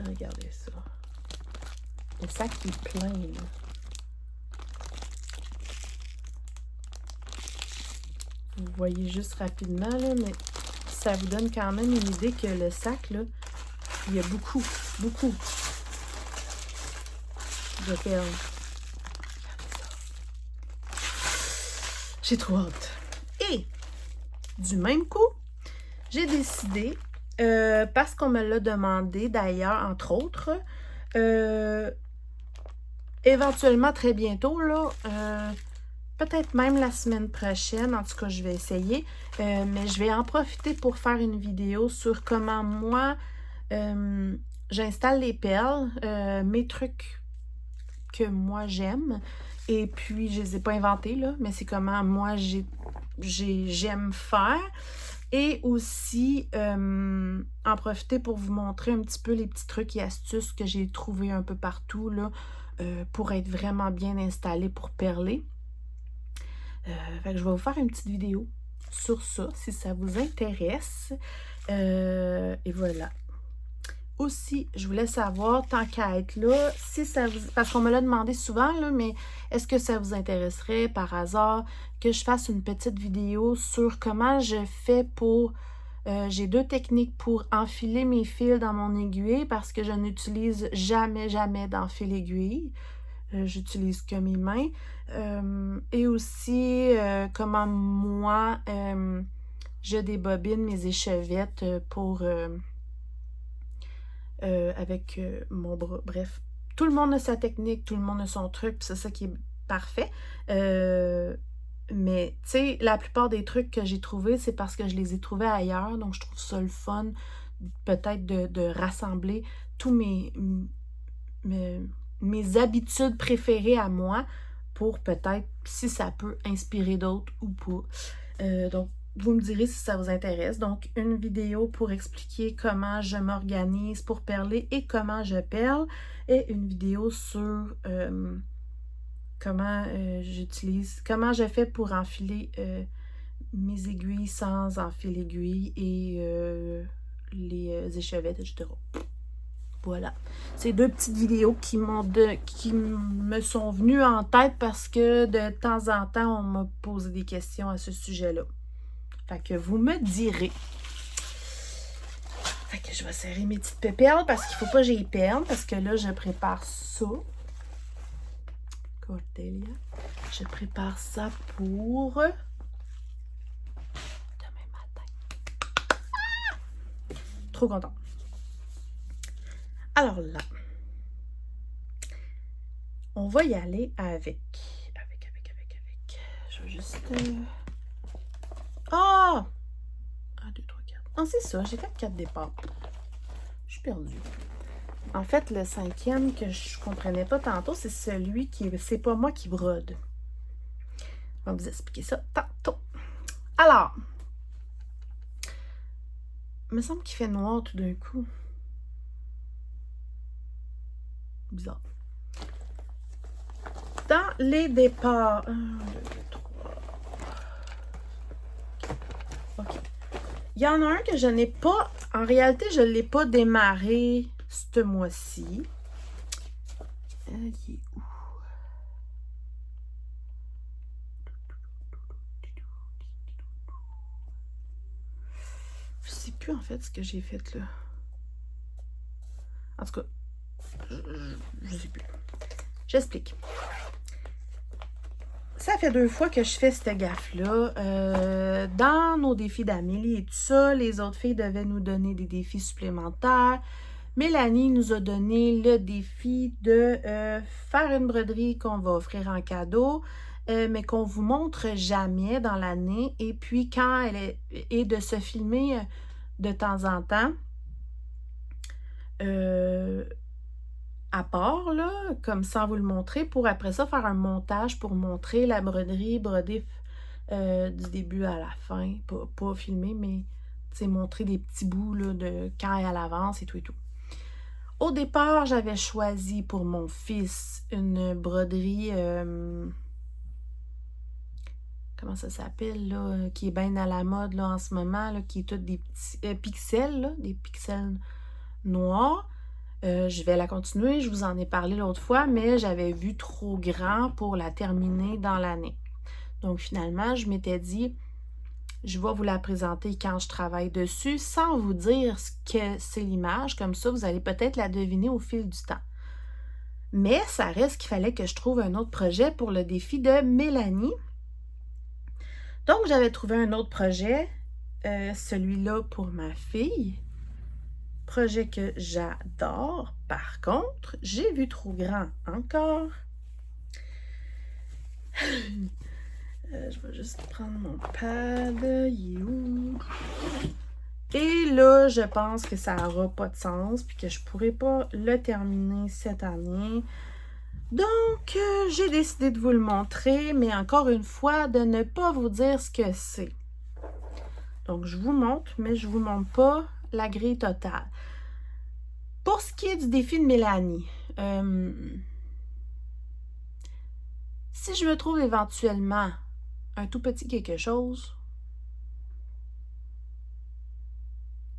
Regardez ça. Le sac est plein, là. Vous voyez juste rapidement, là, mais ça vous donne quand même une idée que le sac, là, il y a beaucoup de perles. J'ai trop hâte. Et, du même coup, j'ai décidé... parce qu'on me l'a demandé d'ailleurs, entre autres, éventuellement très bientôt, là, peut-être même la semaine prochaine, en tout cas je vais essayer, mais je vais en profiter pour faire une vidéo sur comment moi j'installe les perles, mes trucs que moi j'aime, et puis je les ai pas inventés là, mais c'est comment moi j'aime faire. Et aussi, en profiter pour vous montrer un petit peu les petits trucs et astuces que j'ai trouvés un peu partout, là, pour être vraiment bien installé pour perler. Fait que je vais vous faire une petite vidéo sur ça, si ça vous intéresse. Et voilà. aussi, je voulais savoir, tant qu'à être là, si ça vous... Parce qu'on me l'a demandé souvent, là, mais est-ce que ça vous intéresserait par hasard que je fasse une petite vidéo sur comment je fais pour... j'ai 2 techniques pour enfiler mes fils dans mon aiguille parce que je n'utilise jamais, jamais d'enfil aiguille. J'utilise que mes mains. Et aussi, comment moi, je débobine mes échevettes pour... avec mon bras. Bref, tout le monde a sa technique, tout le monde a son truc, puis c'est ça qui est parfait. Mais, tu sais, la plupart des trucs que j'ai trouvés, c'est parce que je les ai trouvés ailleurs, donc je trouve ça le fun, peut-être de rassembler tous mes habitudes préférées à moi pour peut-être, si ça peut, inspirer d'autres ou pas. Donc, vous me direz si ça vous intéresse. Donc, une vidéo pour expliquer comment je m'organise pour perler et comment je perle. Et une vidéo sur comment comment je fais pour enfiler mes aiguilles sans enfil aiguille et les échevettes, etc. Voilà. C'est 2 petites vidéos qui me sont venues en tête parce que de temps en temps, on m'a posé des questions à ce sujet-là. Fait que vous me direz. Fait que je vais serrer mes petites pépelles parce qu'il ne faut pas que j'y perde. Parce que là, je prépare ça. Cordelia. Je prépare ça pour demain matin. Trop content. Alors là, on va y aller avec. Je vais juste... Ah! 1, 2, 3, 4. Ah, c'est ça, j'ai fait 4 départs. Je suis perdue. En fait, le 5e que je comprenais pas tantôt, c'est celui qui... C'est pas moi qui brode. On va vous expliquer ça tantôt. Alors, il me semble qu'il fait noir tout d'un coup. Bizarre. Dans les départs... 1, 2, 3... OK. Il y en a un que je n'ai pas... En réalité, je ne l'ai pas démarré ce mois-ci. Il est où? Je ne sais plus en fait ce que j'ai fait là. En tout cas, je ne sais plus. J'explique. Ça fait 2 fois que je fais cette gaffe-là. Dans nos défis d'Amélie et tout ça, les autres filles devaient nous donner des défis supplémentaires. Mélanie nous a donné le défi de faire une broderie qu'on va offrir en cadeau, mais qu'on ne vous montre jamais dans l'année. Et puis, quand elle est de se filmer de temps en temps, à part, là, comme sans vous le montrer, pour après ça faire un montage pour montrer la broderie brodée du début à la fin. Pas filmer, mais montrer des petits bouts là, de quand elle avance et tout et tout. Au départ, j'avais choisi pour mon fils une broderie, comment ça s'appelle, là, qui est bien à la mode là, en ce moment, là, qui est toutes des petits pixels, là, des pixels noirs. Je vais la continuer, je vous en ai parlé l'autre fois, mais j'avais vu trop grand pour la terminer dans l'année. Donc finalement, je m'étais dit, je vais vous la présenter quand je travaille dessus, sans vous dire ce que c'est l'image, comme ça vous allez peut-être la deviner au fil du temps. Mais ça reste qu'il fallait que je trouve un autre projet pour le défi de Mélanie. Donc j'avais trouvé un autre projet, celui-là pour ma fille. Projet que j'adore. Par contre, j'ai vu trop grand encore. Je vais juste prendre mon pad. Il est où? Et là, je pense que ça n'aura pas de sens puis que je ne pourrai pas le terminer cette année. Donc, j'ai décidé de vous le montrer, mais encore une fois, de ne pas vous dire ce que c'est. Donc, je vous montre, mais je ne vous montre pas la grille totale. Pour ce qui est du défi de Mélanie, si je me trouve éventuellement un tout petit quelque chose,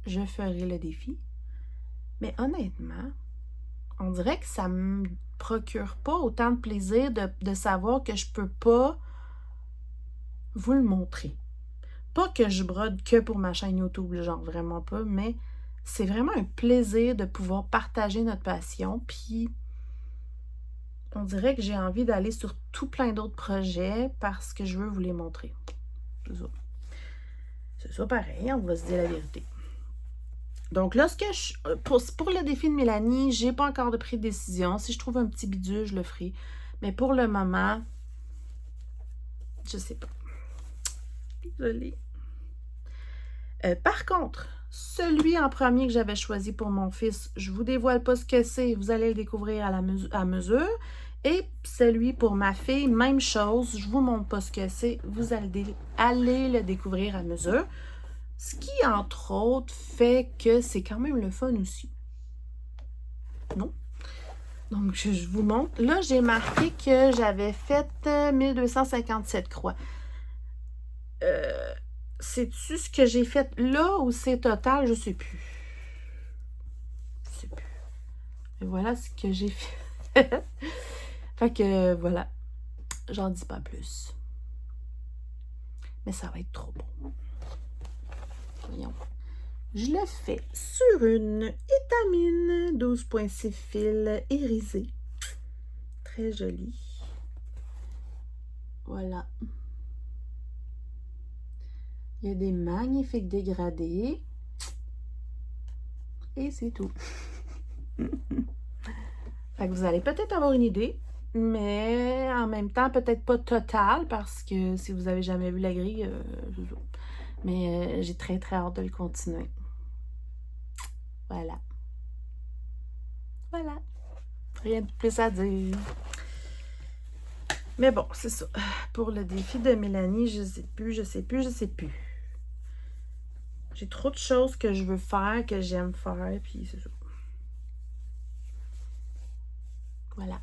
je ferai le défi. Mais honnêtement, on dirait que ça me procure pas autant de plaisir de savoir que je peux pas vous le montrer. Pas que je brode que pour ma chaîne YouTube, genre vraiment pas, mais c'est vraiment un plaisir de pouvoir partager notre passion, puis on dirait que j'ai envie d'aller sur tout plein d'autres projets parce que je veux vous les montrer. C'est ça. C'est ça pareil, on va se dire la vérité. Donc là, pour le défi de Mélanie, j'ai pas encore de pris de décision. Si je trouve un petit bidule, je le ferai. Mais pour le moment, je sais pas. Désolée. Par contre, celui en premier que j'avais choisi pour mon fils, je vous dévoile pas ce que c'est, vous allez le découvrir à mesure. Et celui pour ma fille, même chose, je vous montre pas ce que c'est, vous allez le découvrir à mesure. Ce qui, entre autres, fait que c'est quand même le fun aussi. Non? Donc, je vous montre. Là, j'ai marqué que j'avais fait 1257 croix. Sais-tu ce que j'ai fait là ou c'est total? Je sais plus. Je sais plus. Et voilà ce que j'ai fait. Fait que voilà. J'en dis pas plus. Mais ça va être trop bon. Voyons. Je le fais sur une étamine 12.6 fils irisée. Très jolie. Voilà. Il y a des magnifiques dégradés. Et c'est tout. Fait que vous allez peut-être avoir une idée, mais en même temps, peut-être pas totale, parce que si vous avez jamais vu la grille, mais j'ai très très hâte de le continuer. Voilà. Voilà. Rien de plus à dire. Mais bon, c'est ça. Pour le défi de Mélanie, je sais plus. J'ai trop de choses que je veux faire, que j'aime faire, puis c'est ça. Voilà.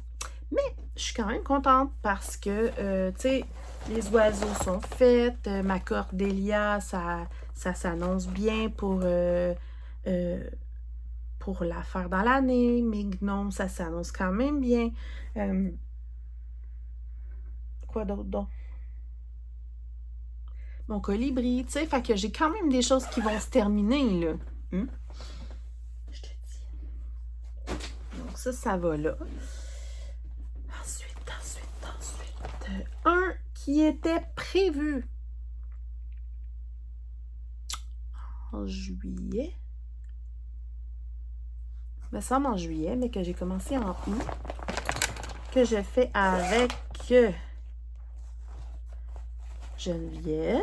Mais je suis quand même contente parce que, tu sais, les oiseaux sont faits, ma cordélia, ça s'annonce bien pour la faire dans l'année. Mes gnomes, ça s'annonce quand même bien. Quoi d'autre donc? Mon colibri, tu sais, fait que j'ai quand même des choses qui vont se terminer, là. Je te dis. Donc ça va là. Ensuite. Un qui était prévu en juillet. Me semble en juillet, mais que j'ai commencé en août. Que je fais avec Geneviève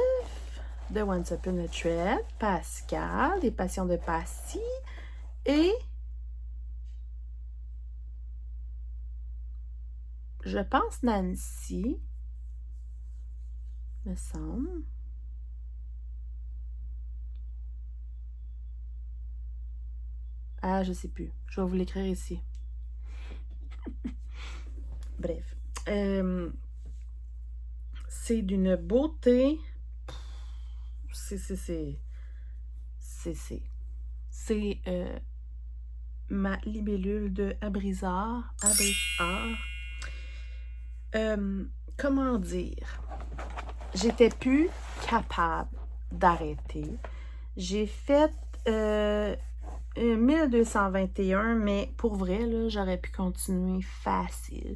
de Once Upon a Thread, Pascal des Passions de Passy et je pense Nancy, me semble. Ah, je sais plus. Je vais vous l'écrire ici. Bref. C'est d'une beauté. C'est ma libellule de Abrizard. Comment dire? J'étais plus capable d'arrêter. J'ai fait 1221, mais pour vrai, là, j'aurais pu continuer facile.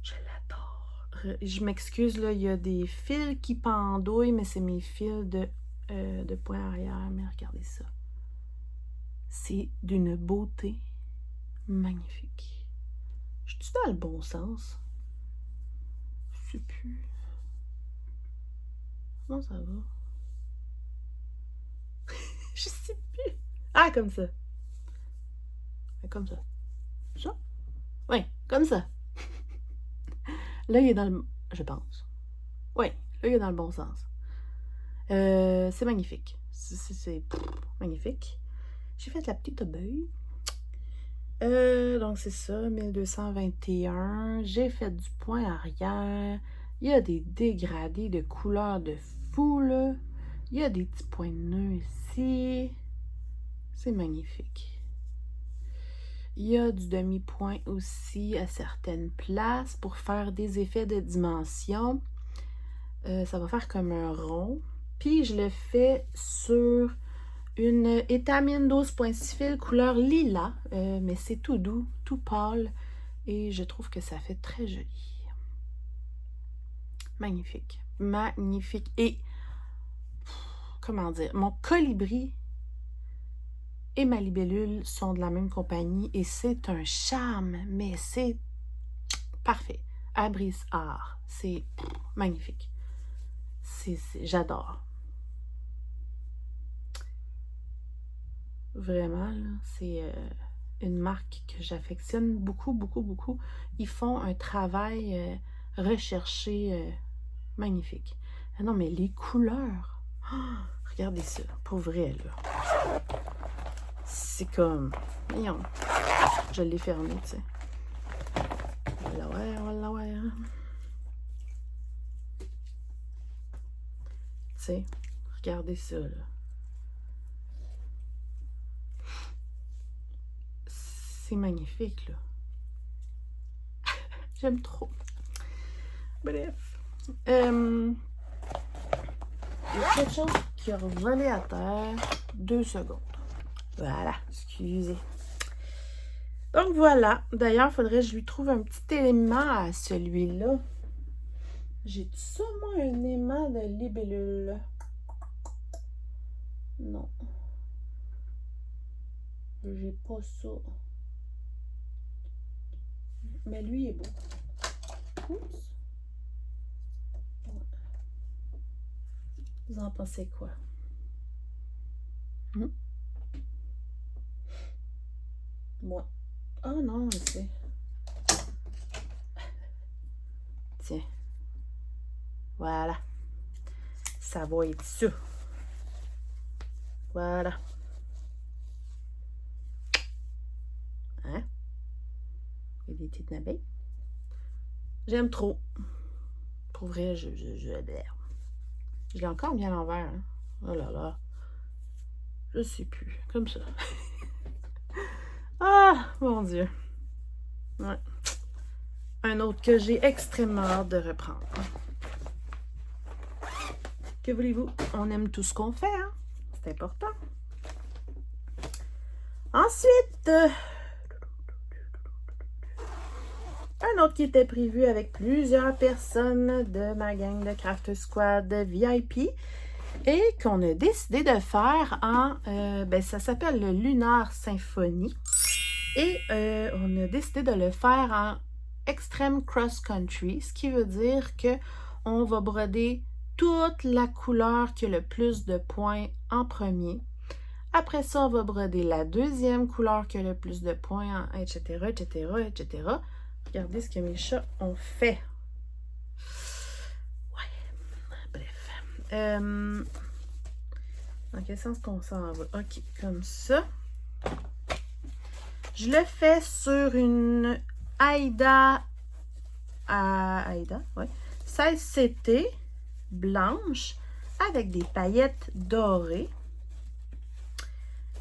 Je l'adore. Je m'excuse, là, il y a des fils qui pendouillent, mais c'est mes fils de point arrière. Mais regardez ça. C'est d'une beauté magnifique. Je suis dans le bon sens? Je sais plus. Comment ça va? Je sais plus. Ah, comme ça. Comme ça. Ça? Oui, comme ça. Là, il est dans le... Je pense. Oui, là, il est dans le bon sens. C'est magnifique. C'est magnifique. J'ai fait la petite abeille. Donc, c'est ça, 1221. J'ai fait du point arrière. Il y a des dégradés de couleurs de fou, là. Il y a des petits points de nœud ici. C'est magnifique. Il y a du demi-point aussi à certaines places pour faire des effets de dimension. Ça va faire comme un rond. Puis je le fais sur une étamine 12.6 fils couleur lilas, mais c'est tout doux, tout pâle. Et je trouve que ça fait très joli. Magnifique. Magnifique. Et, comment dire, mon colibri et ma libellule sont de la même compagnie et c'est un charme, mais c'est parfait. Abris Art. C'est magnifique. J'adore. Vraiment, là, c'est une marque que j'affectionne beaucoup, beaucoup, beaucoup. Ils font un travail recherché magnifique. Ah non, mais les couleurs, oh, regardez ça, pour vrai, là. C'est comme, voyons, je l'ai fermé, tu sais. Voilà, ouais, voilà, ouais. Tu sais, regardez ça, là. C'est magnifique, là. J'aime trop. Bref. Il y a quelque chose qui a volé à terre. 2 secondes. Voilà, excusez. Donc voilà. D'ailleurs, il faudrait que je lui trouve un petit élément à celui-là. J'ai-tu ça, moi, un aimant de libellule? Non. J'ai pas ça. Mais lui, il est beau. Oups. Ouais. Vous en pensez quoi? Moi. Oh non, je sais. Tiens. Voilà. Ça va être ça. Voilà. Hein? Il y a des petites abeilles. J'aime trop. Pour vrai, je l'ai encore mis à l'envers. Hein? Oh là là. Je sais plus. Comme ça. Ah, mon Dieu. Ouais. Un autre que j'ai extrêmement hâte de reprendre. Que voulez-vous? On aime tout ce qu'on fait, hein? C'est important. Ensuite, un autre qui était prévu avec plusieurs personnes de ma gang de Craft Squad VIP et qu'on a décidé de faire en... ça s'appelle le Lunar Symphony. Et on a décidé de le faire en Extreme Cross Country, ce qui veut dire que on va broder toute la couleur qui a le plus de points en premier. Après ça, on va broder la deuxième couleur qui a le plus de points, etc., etc., etc. Regardez ce que mes chats ont fait. Ouais, bref. Dans quel sens qu'on s'en va? OK, comme ça. Je le fais sur une Aida, ouais, 16 CT blanche avec des paillettes dorées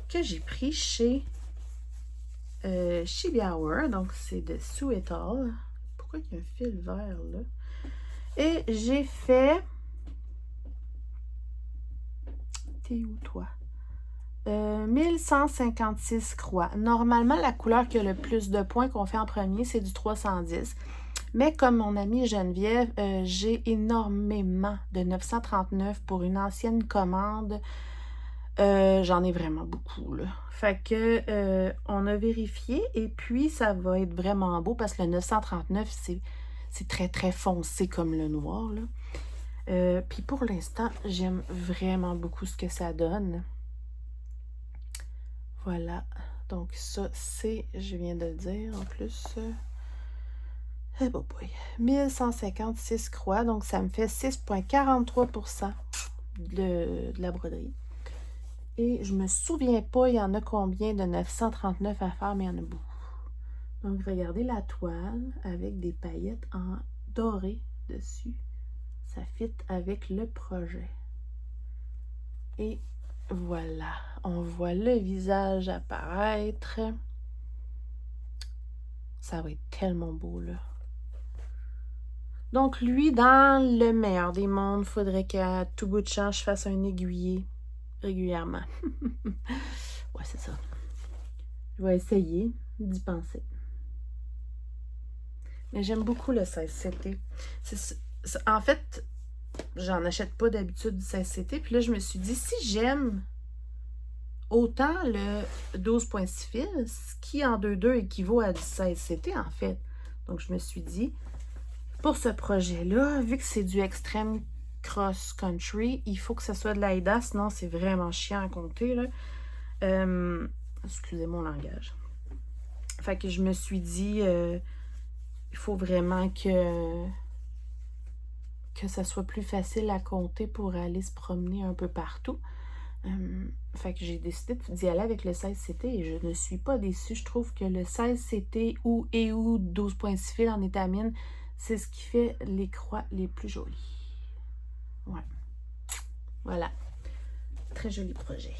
que j'ai pris chez Shibiawer. Donc, c'est de Sue et al. Pourquoi il y a un fil vert là? Et j'ai fait... T'es où, toi? 1156 croix. Normalement, la couleur qui a le plus de points qu'on fait en premier, c'est du 310. Mais comme mon amie Geneviève, j'ai énormément de 939 pour une ancienne commande. J'en ai vraiment beaucoup, là. Fait que on a vérifié et puis ça va être vraiment beau parce que le 939, c'est très, très foncé comme le noir, là. Puis pour l'instant, j'aime vraiment beaucoup ce que ça donne. Voilà. Donc ça, c'est, je viens de le dire, en plus... Eh bon boy, 1156 croix, donc ça me fait 6,43% de la broderie. Et je me souviens pas, il y en a combien de 939 à faire, mais il y en a beaucoup. Donc regardez la toile avec des paillettes en doré dessus. Ça fit avec le projet. Et voilà, on voit le visage apparaître. Ça va être tellement beau, là. Donc, lui, dans le meilleur des mondes, il faudrait qu'à tout bout de champ, je fasse un aiguillé régulièrement. Ouais, c'est ça. Je vais essayer d'y penser. Mais j'aime beaucoup le 16CT. En fait, j'en achète pas d'habitude du 16CT. Puis là, je me suis dit, si j'aime autant le 12.6 fils, ce qui en 2.2 équivaut à du 16CT, en fait. Donc, je me suis dit, pour ce projet-là, vu que c'est du extrême cross-country, il faut que ce soit de l'AIDA, sinon c'est vraiment chiant à compter, là. Excusez mon langage. Fait que je me suis dit, il faut vraiment que ça soit plus facile à compter pour aller se promener un peu partout. Fait que j'ai décidé d'y aller avec le 16CT et je ne suis pas déçue. Je trouve que le 16CT ou 12.6 fil en étamine, c'est ce qui fait les croix les plus jolies. Ouais. Voilà. Très joli projet.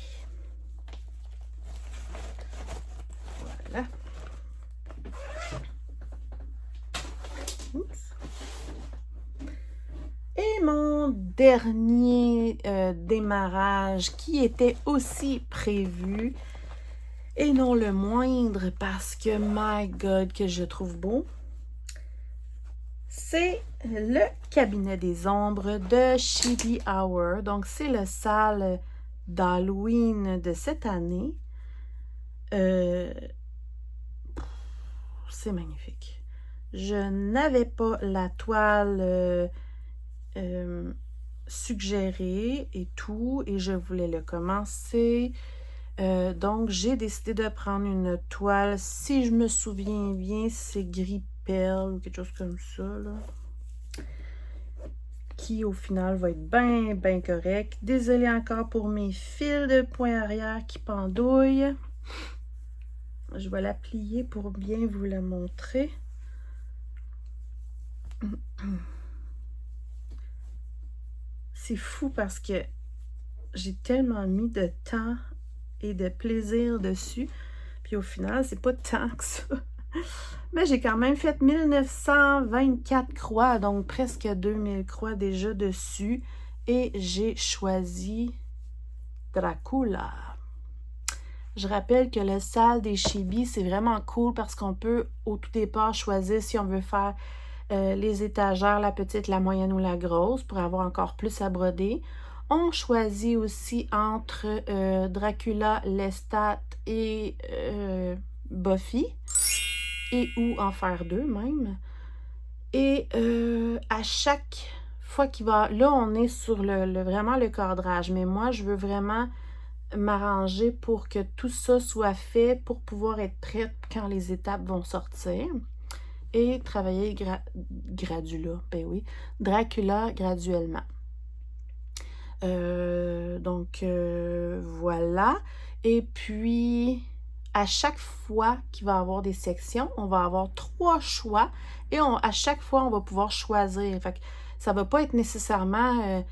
Voilà. Oups. Et mon dernier démarrage qui était aussi prévu, et non le moindre parce que, my God, que je trouve beau, c'est le cabinet des ombres de Chibi Hour. Donc, c'est le salle d'Halloween de cette année. C'est magnifique. Je n'avais pas la toile suggérée et tout, et je voulais le commencer. Donc, j'ai décidé de prendre une toile, si je me souviens bien, c'est gris perle ou quelque chose comme ça, là. Qui, au final, va être bien, bien correct. Désolée encore pour mes fils de point arrière qui pendouillent. Je vais la plier pour bien vous la montrer. C'est fou parce que j'ai tellement mis de temps et de plaisir dessus. Puis au final, c'est pas tant que ça. Mais j'ai quand même fait 1924 croix, donc presque 2000 croix déjà dessus. Et j'ai choisi Dracula. Je rappelle que le salle des Chibi, c'est vraiment cool parce qu'on peut au tout départ choisir si on veut faire les étagères, la petite, la moyenne ou la grosse pour avoir encore plus à broder. On choisit aussi entre Dracula, Lestat et Buffy, et ou en faire deux même. Et à chaque fois qu'il va... Là, on est sur vraiment le cadrage, mais moi, je veux vraiment m'arranger pour que tout ça soit fait pour pouvoir être prête quand les étapes vont sortir. Et travailler Dracula graduellement. Voilà. Et puis, à chaque fois qu'il va y avoir des sections, on va avoir 3 choix et à chaque fois, on va pouvoir choisir. Fait que ça ne va pas être nécessairement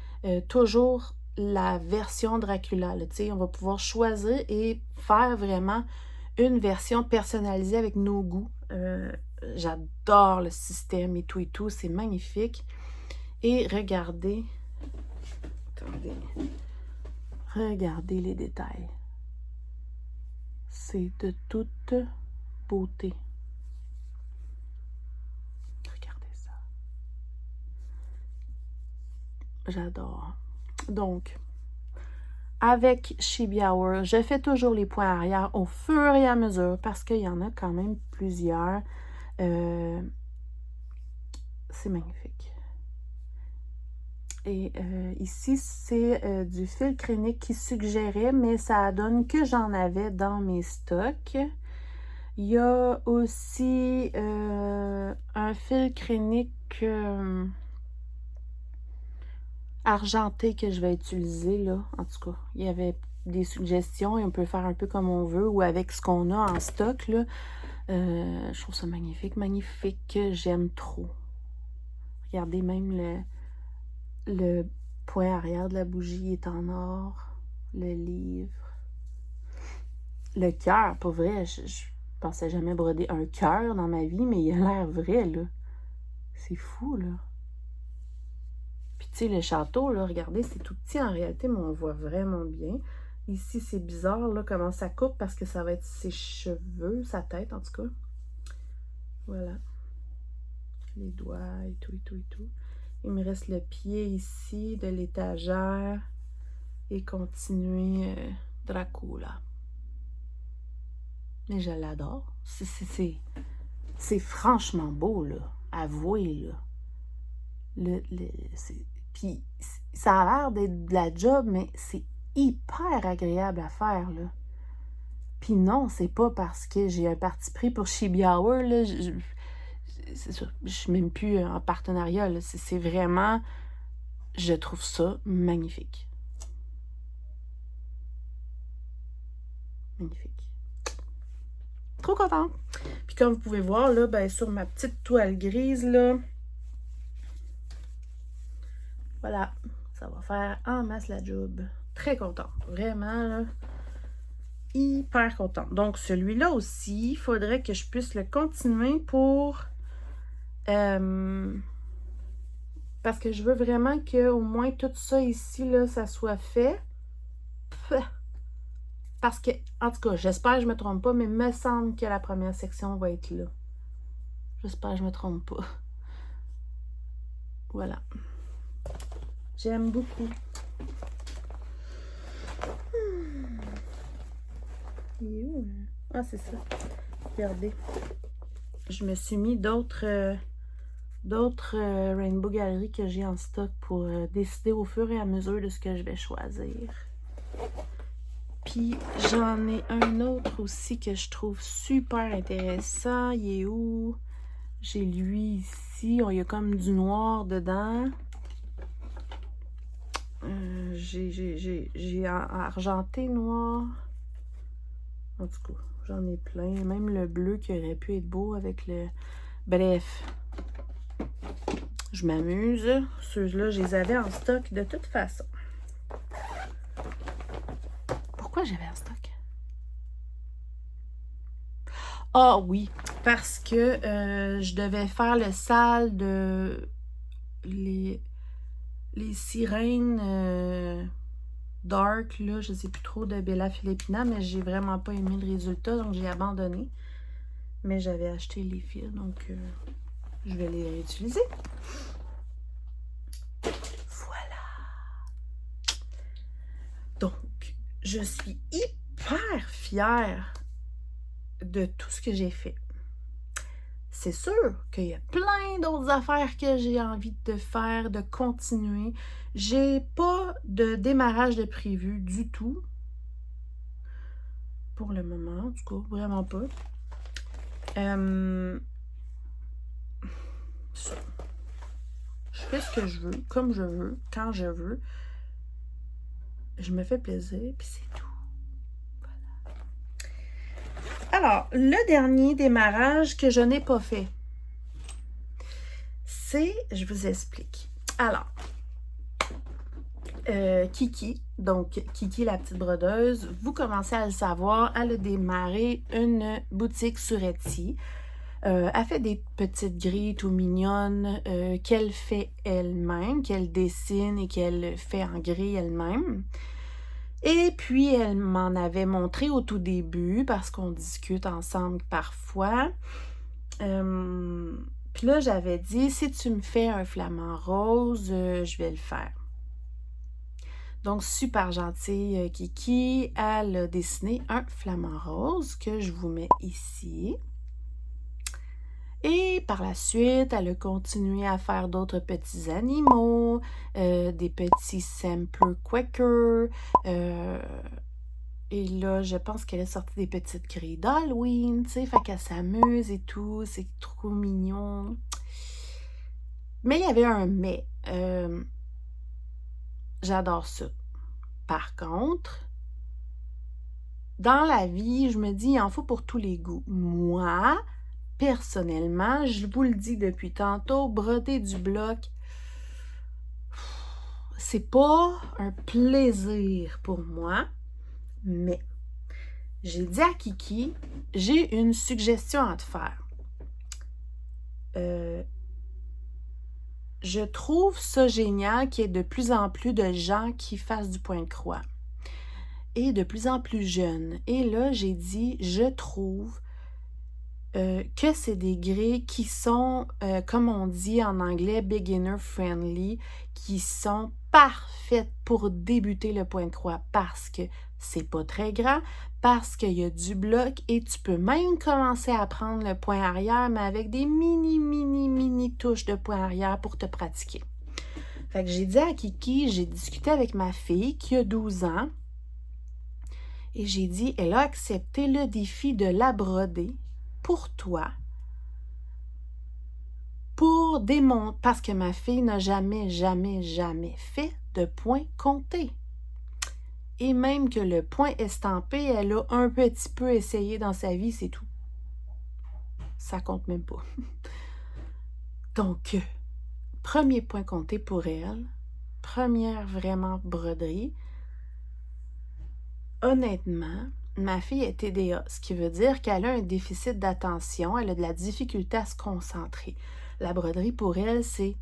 toujours la version Dracula. Là, on va pouvoir choisir et faire vraiment une version personnalisée avec nos goûts. J'adore le système et tout, c'est magnifique. Et regardez, attendez, regardez les détails. C'est de toute beauté. Regardez ça. J'adore. Donc, avec Chibi Hour, je fais toujours les points arrière au fur et à mesure parce qu'il y en a quand même plusieurs. C'est magnifique. Et ici, c'est du fil crénique qui suggérait, mais ça donne que j'en avais dans mes stocks. Il y a aussi un fil crénique argenté que je vais utiliser, là. En tout cas, il y avait des suggestions et on peut faire un peu comme on veut ou avec ce qu'on a en stock, là. Je trouve ça magnifique, magnifique. J'aime trop. Regardez, même le point arrière de la bougie est en or. Le livre. Le cœur, pour vrai, pensais jamais broder un cœur dans ma vie, mais il a l'air vrai, là. C'est fou, là. Puis, tu sais, le château, là, regardez, c'est tout petit en réalité, mais on voit vraiment bien. Ici, c'est bizarre, là, comment ça coupe, parce que ça va être ses cheveux, sa tête, en tout cas. Voilà. Les doigts et tout, et tout, et tout. Il me reste le pied ici de l'étagère et continuer Dracula. Mais je l'adore. C'est franchement beau, là. Avouez, là. Puis ça a l'air d'être de la job, mais c'est hyper agréable à faire, là. Puis non, c'est pas parce que j'ai un parti pris pour Chibi Hour, là. C'est sûr, je suis même plus en partenariat, là. C'est vraiment... Je trouve ça magnifique. Magnifique. Trop contente. Puis comme vous pouvez voir, là, ben, sur ma petite toile grise, là, voilà, ça va faire en masse la job. Très contente. Vraiment, là, hyper contente. Donc, celui-là aussi, il faudrait que je puisse le continuer pour... parce que je veux vraiment qu'au moins tout ça ici, là, ça soit fait. Parce que, en tout cas, j'espère que je me trompe pas, mais il me semble que la première section va être là. J'espère que je me trompe pas. Voilà. J'aime beaucoup. Il est où? Ah, c'est ça. Regardez. Je me suis mis d'autres Rainbow Gallery que j'ai en stock pour décider au fur et à mesure de ce que je vais choisir. Puis j'en ai un autre aussi que je trouve super intéressant. Il est où? J'ai lui ici. Oh, il y a comme du noir dedans. J'ai argenté noir. En tout cas, j'en ai plein. Même le bleu qui aurait pu être beau avec le... Bref. Je m'amuse. Ceux-là, je les avais en stock de toute façon. Pourquoi j'avais en stock? Ah oui, parce que je devais faire le sale de les sirènes dark, là, je sais plus trop, de Bella Filipina, mais j'ai vraiment pas aimé le résultat, donc j'ai abandonné. Mais j'avais acheté les fils, donc je vais les réutiliser. Voilà. Donc, je suis hyper fière de tout ce que j'ai fait. C'est sûr qu'il y a plein d'autres affaires que j'ai envie de faire, de continuer. J'ai pas de démarrage de prévu du tout. Pour le moment, en tout cas, vraiment pas. Ça. Je fais ce que je veux, comme je veux, quand je veux. Je me fais plaisir, puis c'est tout. Alors, le dernier démarrage que je n'ai pas fait, c'est, je vous explique. Alors, Kiki, donc Kiki la petite brodeuse, vous commencez à le savoir, elle a démarré une boutique sur Etsy. Elle fait des petites grilles tout mignonnes qu'elle fait elle-même, qu'elle dessine et qu'elle fait en grille elle-même. Et puis, elle m'en avait montré au tout début parce qu'on discute ensemble parfois. Puis là, j'avais dit, si tu me fais un flamant rose, je vais le faire. Donc, super gentille Kiki, elle a dessiné un flamant rose que je vous mets ici. Et par la suite, elle a continué à faire d'autres petits animaux, des petits sampler quaker. Et là, je pense qu'elle a sorti des petites grilles d'Halloween, tu sais, fait qu'elle s'amuse et tout, c'est trop mignon. Mais il y avait un mais. J'adore ça. Par contre, dans la vie, je me dis, il en faut pour tous les goûts. Moi, personnellement, je vous le dis depuis tantôt, broder du bloc, c'est pas un plaisir pour moi, mais J'ai dit à Kiki, j'ai une suggestion à te faire. Je trouve ça génial qu'il y ait de plus en plus de gens qui fassent du point de croix. Et de plus en plus jeunes. Et là, j'ai dit, je trouve que c'est des grilles qui sont, comme on dit en anglais, beginner friendly, qui sont parfaites pour débuter le point de croix parce que c'est pas très grand, parce qu'il y a du bloc et tu peux même commencer à prendre le point arrière, mais avec des mini touches de point arrière pour te pratiquer. Fait que j'ai dit à Kiki, j'ai discuté avec ma fille qui a 12 ans et j'ai dit, elle a accepté le défi de la broder pour toi, pour démontrer, parce que ma fille n'a jamais fait de point compté. Et même que le point estampé, elle a un petit peu essayé dans sa vie, c'est tout. Ça compte même pas. Donc, premier point compté pour elle, première vraiment broderie. Honnêtement, ma fille est TDA, ce qui veut dire qu'elle a un déficit d'attention, elle a de la difficulté à se concentrer. La broderie, pour elle, c'est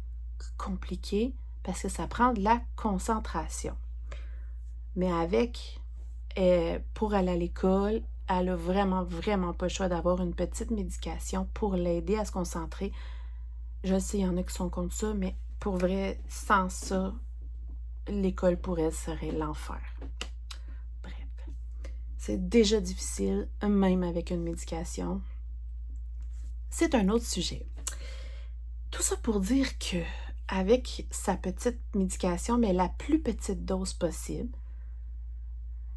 compliqué parce que ça prend de la concentration. Mais pour aller à l'école, elle a vraiment pas le choix d'avoir une petite médication pour l'aider à se concentrer. Je sais, il y en a qui sont contre ça, mais pour vrai, sans ça, l'école pour elle serait l'enfer. Bref, c'est déjà difficile, même avec une médication. C'est un autre sujet. Tout ça pour dire que avec sa petite médication, mais la plus petite dose possible,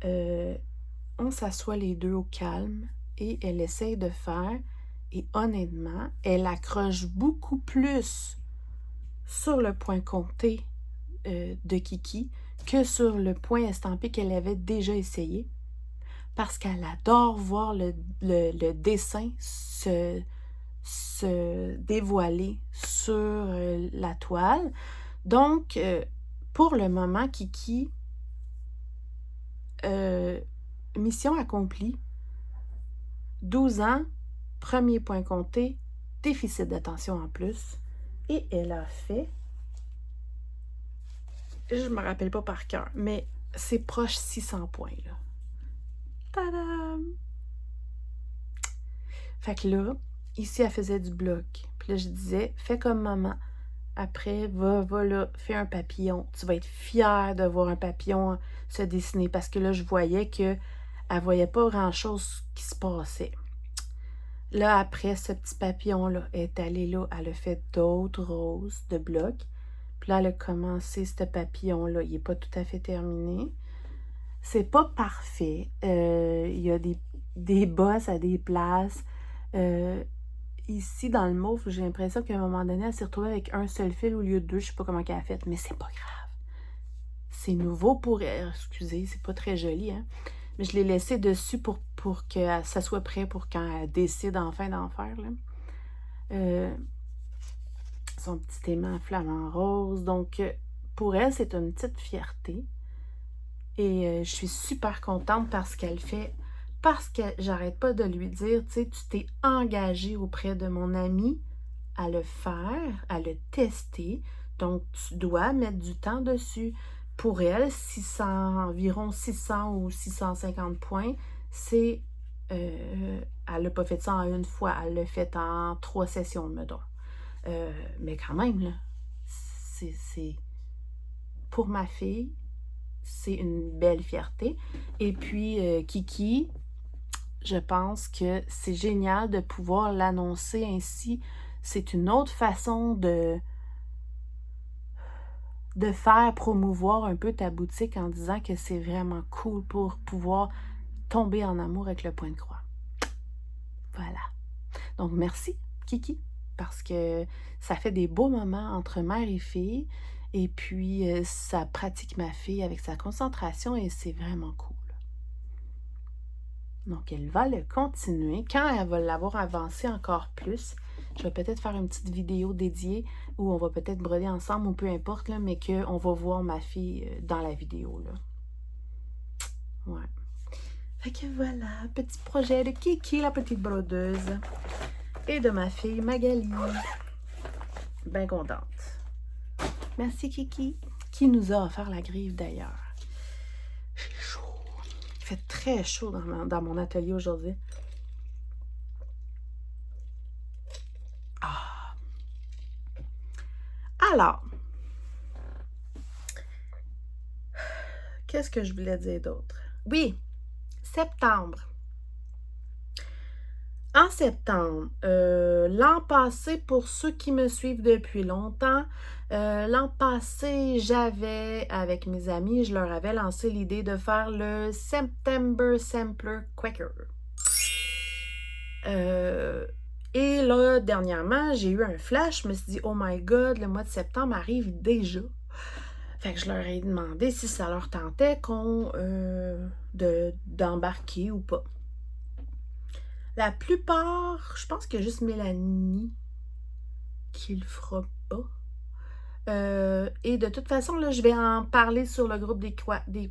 on s'assoit les deux au calme et elle essaye de faire. Et honnêtement, elle accroche beaucoup plus sur le point compté de Kiki que sur le point estampé qu'elle avait déjà essayé. Parce qu'elle adore voir le dessin se dévoiler sur la toile. Donc, pour le moment, Kiki, mission accomplie, 12 ans, premier point compté, déficit d'attention en plus, et elle a fait, je me rappelle pas par cœur, mais c'est proche 600 points, là. Tadam! Fait que là, ici, elle faisait du bloc. Puis là, je disais, fais comme maman. Après, va là, fais un papillon. Tu vas être fière de voir un papillon se dessiner. Parce que là, je voyais qu'elle voyait pas grand-chose qui se passait. Là, après, ce petit papillon-là est allé là. Elle a fait d'autres roses de bloc. Puis là, elle a commencé ce papillon-là. Il n'est pas tout à fait terminé. C'est pas parfait. Il y a des bosses à des places. Ici, dans le mauve, j'ai l'impression qu'à un moment donné, elle s'est retrouvée avec un seul fil au lieu de deux. Je sais pas comment elle a fait, mais c'est pas grave. C'est nouveau pour elle. Excusez, c'est pas très joli, hein? Mais je l'ai laissé dessus pour que ça soit prêt pour quand elle décide enfin d'en faire, là. Son petit aimant flamant rose. Donc, pour elle, c'est une petite fierté. Et je suis super contente parce qu'elle fait... Parce que j'arrête pas de lui dire, tu sais, tu t'es engagée auprès de mon ami à le faire, à le tester. Donc, tu dois mettre du temps dessus. Pour elle, environ 600 ou 650 points, c'est... elle n'a pas fait ça en une fois, elle l'a fait en 3 sessions, mettons. Mais quand même, là, c'est... Pour ma fille, c'est une belle fierté. Et puis, Kiki, je pense que c'est génial de pouvoir l'annoncer ainsi. C'est une autre façon de faire promouvoir un peu ta boutique en disant que c'est vraiment cool pour pouvoir tomber en amour avec le point de croix. Voilà. Donc, merci, Kiki, parce que ça fait des beaux moments entre mère et fille. Et puis, ça pratique ma fille avec sa concentration et c'est vraiment cool. Donc, elle va le continuer. Quand elle va l'avoir avancé encore plus, je vais peut-être faire une petite vidéo dédiée où on va peut-être broder ensemble ou peu importe, là, mais qu'on va voir ma fille dans la vidéo, là. Ouais. Fait que voilà, petit projet de Kiki, la petite brodeuse, et de ma fille Magali. Bien contente. Merci Kiki, qui nous a offert la griffe d'ailleurs. J'ai chaud. Il fait très chaud dans mon atelier aujourd'hui. Ah. Alors, qu'est-ce que je voulais dire d'autre? Oui, septembre. En septembre, l'an passé, pour ceux qui me suivent depuis longtemps, l'an passé, j'avais, avec mes amis, je leur avais lancé l'idée de faire le September Sampler Quaker. Et là, dernièrement, j'ai eu un flash, je me suis dit, oh my god, le mois de septembre arrive déjà. Fait que je leur ai demandé si ça leur tentait d'embarquer ou pas. La plupart, je pense qu'il y a juste Mélanie qui le fera pas. Et de toute façon, là, je vais en parler sur le groupe des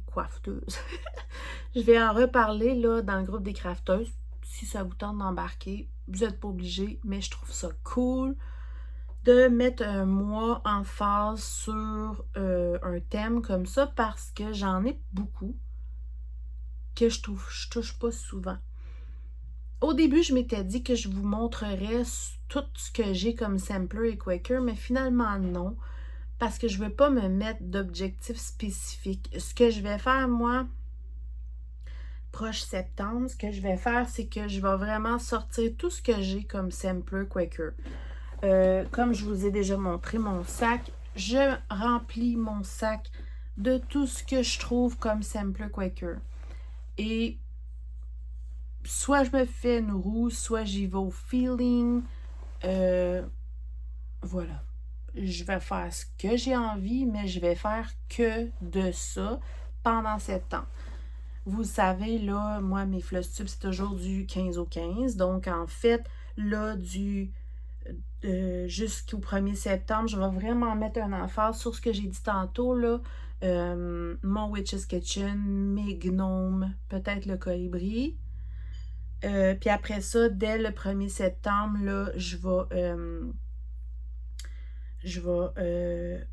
coiffeuses. Je vais en reparler là, dans le groupe des crafteuses. Si ça vous tente d'embarquer, vous n'êtes pas obligés, mais je trouve ça cool de mettre un mois en phase sur un thème comme ça parce que j'en ai beaucoup que je touche pas souvent. Au début, je m'étais dit que je vous montrerais tout ce que j'ai comme sampler et Quaker, mais finalement non, parce que je ne veux pas me mettre d'objectifs spécifiques. Ce que je vais faire, moi, proche septembre, ce que je vais faire, c'est que je vais vraiment sortir tout ce que j'ai comme sampler Quaker. Comme je vous ai déjà montré mon sac, je remplis mon sac de tout ce que je trouve comme sampler Quaker. Et soit je me fais une roue, soit j'y vais au feeling. Voilà. Je vais faire ce que j'ai envie, mais je vais faire que de ça pendant septembre. Vous savez, là, moi, mes floss tubes, c'est toujours du 15 au 15. Donc, en fait, là, jusqu'au 1er septembre, je vais vraiment mettre un emphase sur ce que j'ai dit tantôt, là. Mon Witch's Kitchen, mes gnomes, peut-être le colibri. Puis après ça, dès le 1er septembre, là, je vais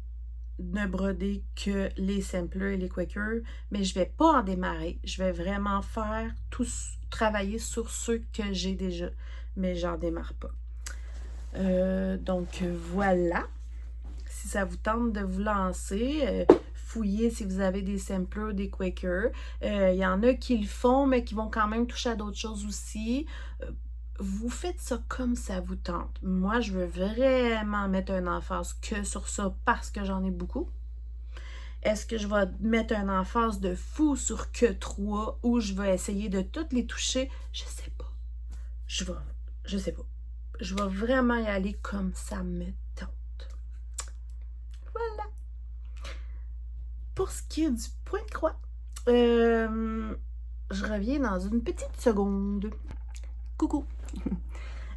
ne broder que les samplers et les Quaker, mais je ne vais pas en démarrer. Je vais vraiment faire travailler sur ceux que j'ai déjà, mais j'en démarre pas. Donc voilà. Si ça vous tente de vous lancer, fouillez si vous avez des samplers, des Quaker. Il y en a qui le font, mais qui vont quand même toucher à d'autres choses aussi. Vous faites ça comme ça vous tente. Moi, je veux vraiment mettre un emphase que sur ça parce que j'en ai beaucoup. Est-ce que je vais mettre un emphase de fou sur que 3 ou je vais essayer de toutes les toucher? Je sais pas. Je sais pas. Je vais vraiment y aller comme ça me tente. Voilà. Pour ce qui est du point de croix, je reviens dans une petite seconde. Coucou!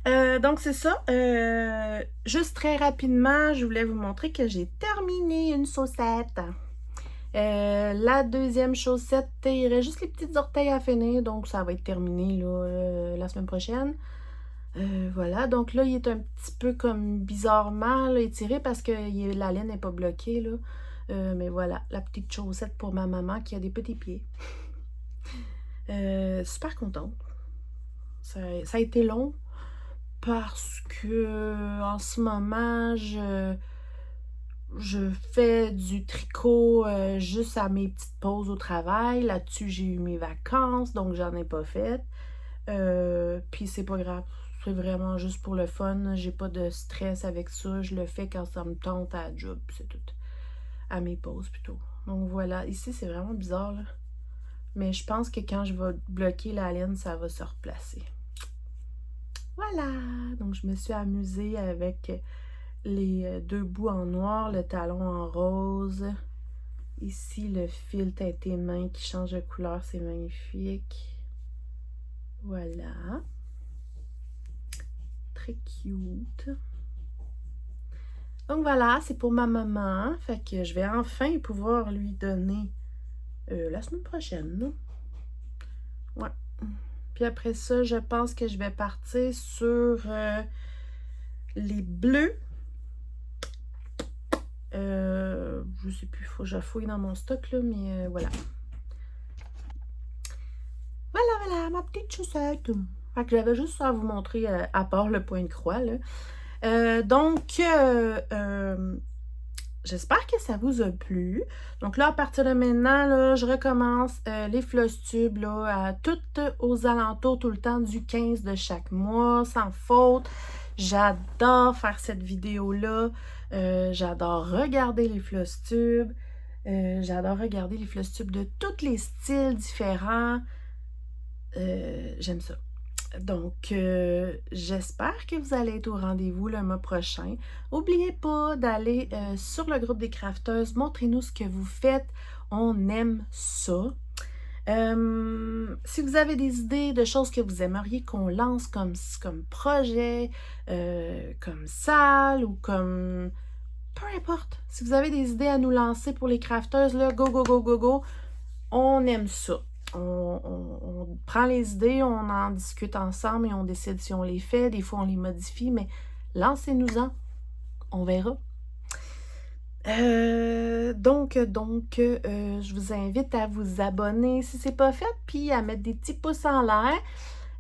Donc c'est ça, juste très rapidement, je voulais vous montrer que j'ai terminé une chaussette. La deuxième chaussette, il reste juste les petites orteils à finir, donc ça va être terminé là, la semaine prochaine. Voilà, donc là, il est un petit peu comme bizarrement là, étiré parce que la laine n'est pas bloquée. Là. Mais voilà, la petite chaussette pour ma maman qui a des petits pieds. Super contente. Ça a été long parce que en ce moment, je fais du tricot juste à mes petites pauses au travail. Là-dessus, j'ai eu mes vacances, donc j'en ai pas fait. Puis c'est pas grave. C'est vraiment juste pour le fun. J'ai pas de stress avec ça. Je le fais quand ça me tente à la job. C'est tout. À mes pauses plutôt. Donc voilà. Ici, c'est vraiment bizarre, là. Mais je pense que quand je vais bloquer la laine, ça va se replacer. Voilà! Donc je me suis amusée avec les deux bouts en noir, le talon en rose. Ici, le fil teinté main qui change de couleur. C'est magnifique. Voilà. Très cute. Donc voilà, c'est pour ma maman. Fait que je vais enfin pouvoir lui donner la semaine prochaine. Ouais, Puis après ça, je pense que je vais partir sur les bleus. Je sais plus, faut que je fouille dans mon stock, là, mais voilà. Voilà, ma petite chaussette. Fait que j'avais juste ça à vous montrer, à part le point de croix, là. Donc, j'espère que ça vous a plu. Donc là, à partir de maintenant, là, je recommence les floss tubes là, à toutes aux alentours tout le temps du 15 de chaque mois, sans faute. J'adore faire cette vidéo-là. J'adore regarder les floss tubes. J'adore regarder les floss tubes de tous les styles différents. J'aime ça. Donc, j'espère que vous allez être au rendez-vous le mois prochain. N'oubliez pas d'aller sur le groupe des crafteuses. Montrez-nous ce que vous faites. On aime ça. Si vous avez des idées de choses que vous aimeriez qu'on lance comme projet, comme salle ou comme... Peu importe. Si vous avez des idées à nous lancer pour les crafteuses, là, go, go, go, go, go. On aime ça. On prend les idées, on en discute ensemble et on décide si on les fait. Des fois, on les modifie, mais lancez-nous-en. On verra. Donc, je vous invite à vous abonner si ce n'est pas fait, puis à mettre des petits pouces en l'air.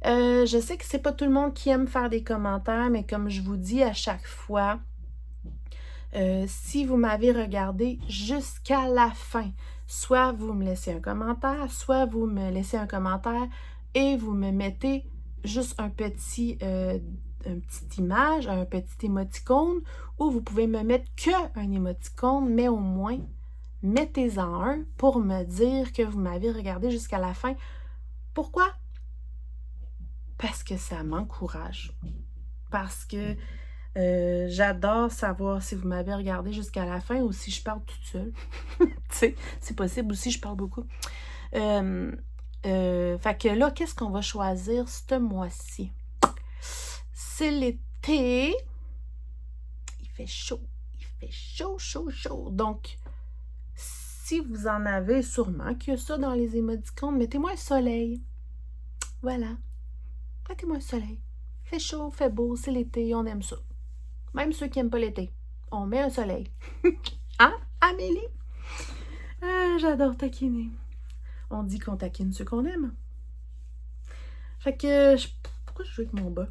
Je sais que c'est pas tout le monde qui aime faire des commentaires, mais comme je vous dis à chaque fois, si vous m'avez regardé jusqu'à la fin, soit vous me laissez un commentaire, soit vous me laissez un commentaire et vous me mettez juste une petite image, un petit émoticône, ou vous pouvez me mettre qu'un émoticône, mais au moins, mettez-en un pour me dire que vous m'avez regardé jusqu'à la fin. Pourquoi? Parce que ça m'encourage. Parce que j'adore savoir si vous m'avez regardé jusqu'à la fin ou si je parle toute seule. Tu sais, c'est possible aussi, je parle beaucoup. Fait que là, qu'est-ce qu'on va choisir ce mois-ci? C'est l'été. Il fait chaud. Il fait chaud, chaud, chaud. Donc, si vous en avez, sûrement qu'il y a ça dans les émoticônes, mettez-moi un soleil. Voilà. Mettez-moi un soleil. Il fait chaud, il fait beau, c'est l'été, on aime ça. Même ceux qui n'aiment pas l'été. On met un soleil. Hein, Amélie? J'adore taquiner. On dit qu'on taquine ceux qu'on aime. Fait que... Pourquoi je joue avec mon bas?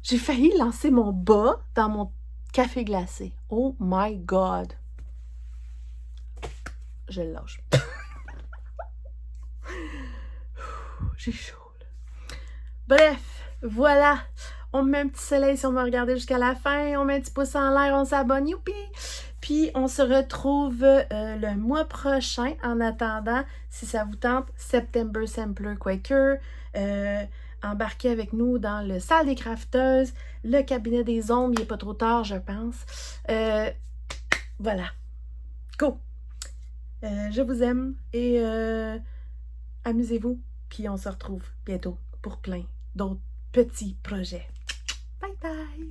J'ai failli lancer mon bas dans mon café glacé. Oh my God! Je le lâche. J'ai chaud, là. Bref, voilà. On met un petit soleil si on va regarder jusqu'à la fin. On met un petit pouce en l'air, on s'abonne. Youpi! Puis, on se retrouve le mois prochain. En attendant, si ça vous tente, September Sampler Quaker. Embarquez avec nous dans le salle des crafteuses, le cabinet des ombres. Il n'est pas trop tard, je pense. Voilà. Go! Je vous aime et amusez-vous. Puis, on se retrouve bientôt pour plein d'autres petits projets. Bye bye!